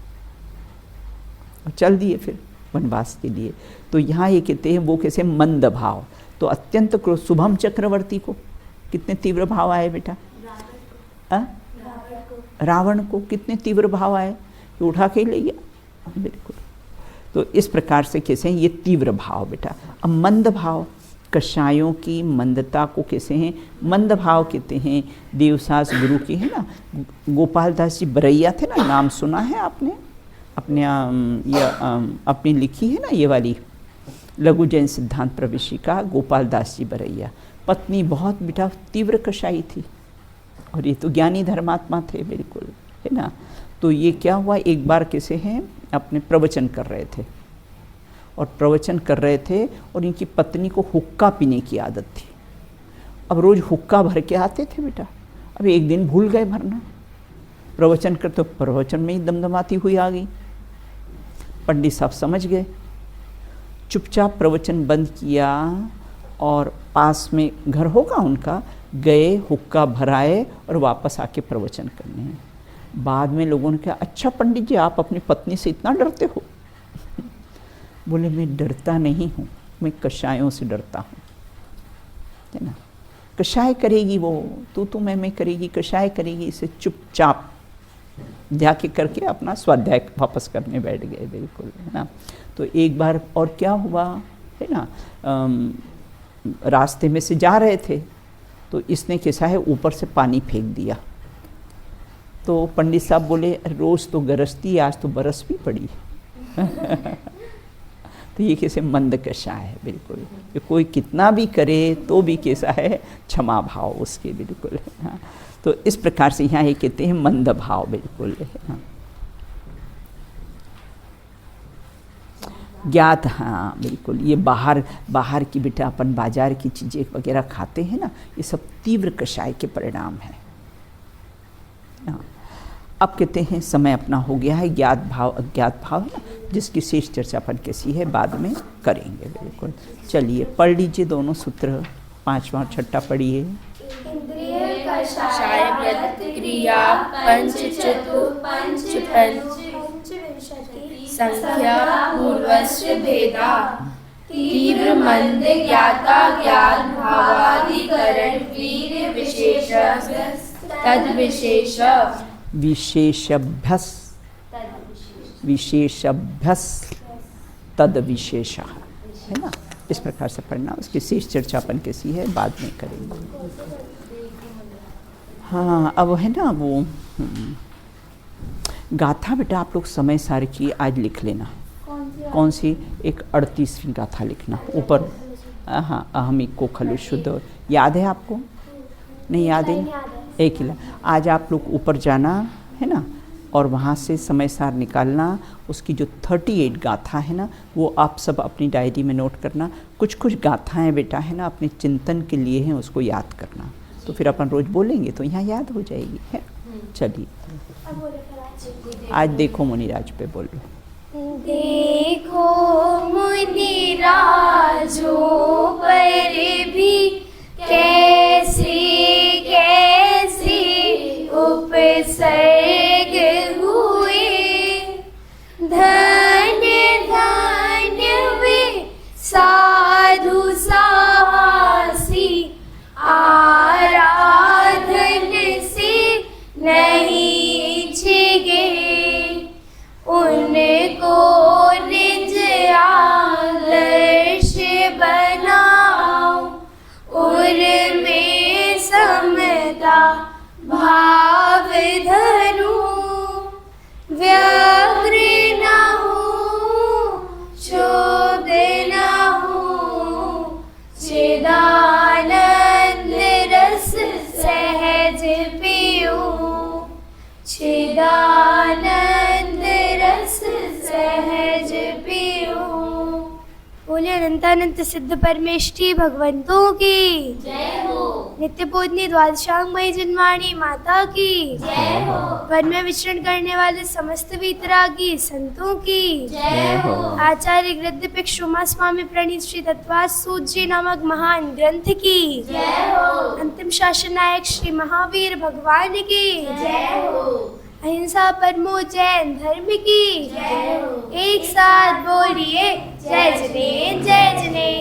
और चल दिए फिर वनवास के लिए। तो यहाँ ये कहते हैं वो कैसे मंद भाव, तो अत्यंत क्रोध। शुभम चक्रवर्ती को कितने तीव्र भाव आए बेटा, रावण को कितने तीव्र भाव आए, कि उठा के ले गया, बिल्कुल। तो इस प्रकार से कैसे हैं ये तीव्र भाव बेटा। अब मंद भाव, कषायों की मंदता को कैसे हैं, मंद भाव कहते हैं। देवसास गुरु की, है ना, गोपाल दास जी बरैया थे ना, नाम सुना है आपने, अपने अपनी लिखी है ना ये वाली लघु जैन सिद्धांत प्रवेशिका, गोपाल दास जी बरैया। पत्नी बहुत बेटा तीव्र कषाई थी, और ये तो ज्ञानी धर्मात्मा थे, बिल्कुल, है ना। तो ये क्या हुआ, एक बार कैसे हैं अपने प्रवचन कर रहे थे, और प्रवचन कर रहे थे, और इनकी पत्नी को हुक्का पीने की आदत थी। अब रोज़ हुक्का भर के आते थे बेटा, अब एक दिन भूल गए भरना, प्रवचन कर तो प्रवचन में ही दमदमाती हुई आ गई। पंडित साहब समझ गए, चुपचाप प्रवचन बंद किया, और पास में घर होगा उनका, गए हुक्का भराए और वापस आके प्रवचन करने हैं। बाद में लोगों ने कहा, अच्छा पंडित जी आप अपनी पत्नी से इतना डरते हो? बोले मैं डरता नहीं हूँ, मैं कषायों से डरता हूँ, है ना। कषाय करेगी वो, तू मैं करेगी, कषाय करेगी, इसे चुपचाप ध्यान करके अपना स्वाध्याय वापस करने बैठ गए, बिल्कुल, है ना। तो एक बार और क्या हुआ, है ना, रास्ते में से जा रहे थे, तो इसने कैसा है ऊपर से पानी फेंक दिया। तो पंडित साहब बोले रोज़ तो गरजती, आज तो बरस भी पड़ी। तो ये कैसे मंद कषाय है, बिल्कुल, कि कोई कितना भी करे तो भी कैसा है क्षमा भाव उसके, बिल्कुल, हाँ। तो इस प्रकार से यहाँ ये कहते हैं मंद भाव, बिल्कुल, है ना। ज्ञात, हाँ बिल्कुल। ये बाहर की बेटा अपन बाजार की चीज़ें वगैरह खाते हैं ना, ये सब तीव्र कषाय के परिणाम है। हाँ। अब कहते हैं समय अपना हो गया है। ज्ञात भाव अज्ञात भाव है ना, जिसकी शेष चर्चा अपन कैसी है बाद में करेंगे। बिल्कुल, चलिए पढ़ लीजिए दोनों सूत्र, 5वां और 6वां पढ़िए। इंद्रिय कषाय प्रतिक्रिया पंच चतुर पंच संख्या पूर्वस्य भेदा तीव्र मंद ज्ञाता ज्ञात भावाधिकरण वीर्य विशेष तद विशेष विशेषभ्यस तद विशेष है ना, इस प्रकार से पढ़ना। उसकी शेष चर्चा अपन कैसी है बाद में करेंगे। हाँ, अब है ना वो गाथा बेटा आप लोग समय सार की आज लिख लेना। कौन सी? एक 38वीं गाथा लिखना ऊपर। हाँ, अहमी को खलु शुद्ध, याद है आपको? नहीं याद है? एक ही आज आप लोग ऊपर जाना है ना, और वहाँ से समय सार निकालना। उसकी जो 38 गाथा है ना, वो आप सब अपनी डायरी में नोट करना। कुछ कुछ गाथाएँ बेटा है ना अपने चिंतन के लिए हैं, उसको याद करना, तो फिर अपन रोज़ बोलेंगे तो यहाँ याद हो जाएगी है। चलिए आज देखो मुनिराज पे बोलो। देखो मुनिराजों पर भी कैसे कैसे उपसर्ग हुए, धन्य धन्य वे साधु साहसी आराधन से नहीं छिगे, उनको निज आदर्श बनाओ, उनमें समता भाव धरो, व्यग्र न हो क्षोभ न हो, चिदानंद रस सहज पियो, चिदानंद रस सहज पियो। बोले अनंतानंत सिद्ध परमेष्ठी भगवंतों की जय हो। नित्य पूजनी द्वादशांगमयी जिनवाणी माता की जय हो। वन में विचरण करने वाले समस्त वीतरागी संतों की जय हो। आचार्य गृद्धपिक्ष उमा स्वामी प्रणीत श्री तत्वास सूत जी नामक महान ग्रंथ की जय हो। अंतिम शासन नायक श्री महावीर भगवान की जय हो। अहिंसा परमो जैन धर्म की जय हो। एक साथ बोलिए जय जनेन जय जनेन।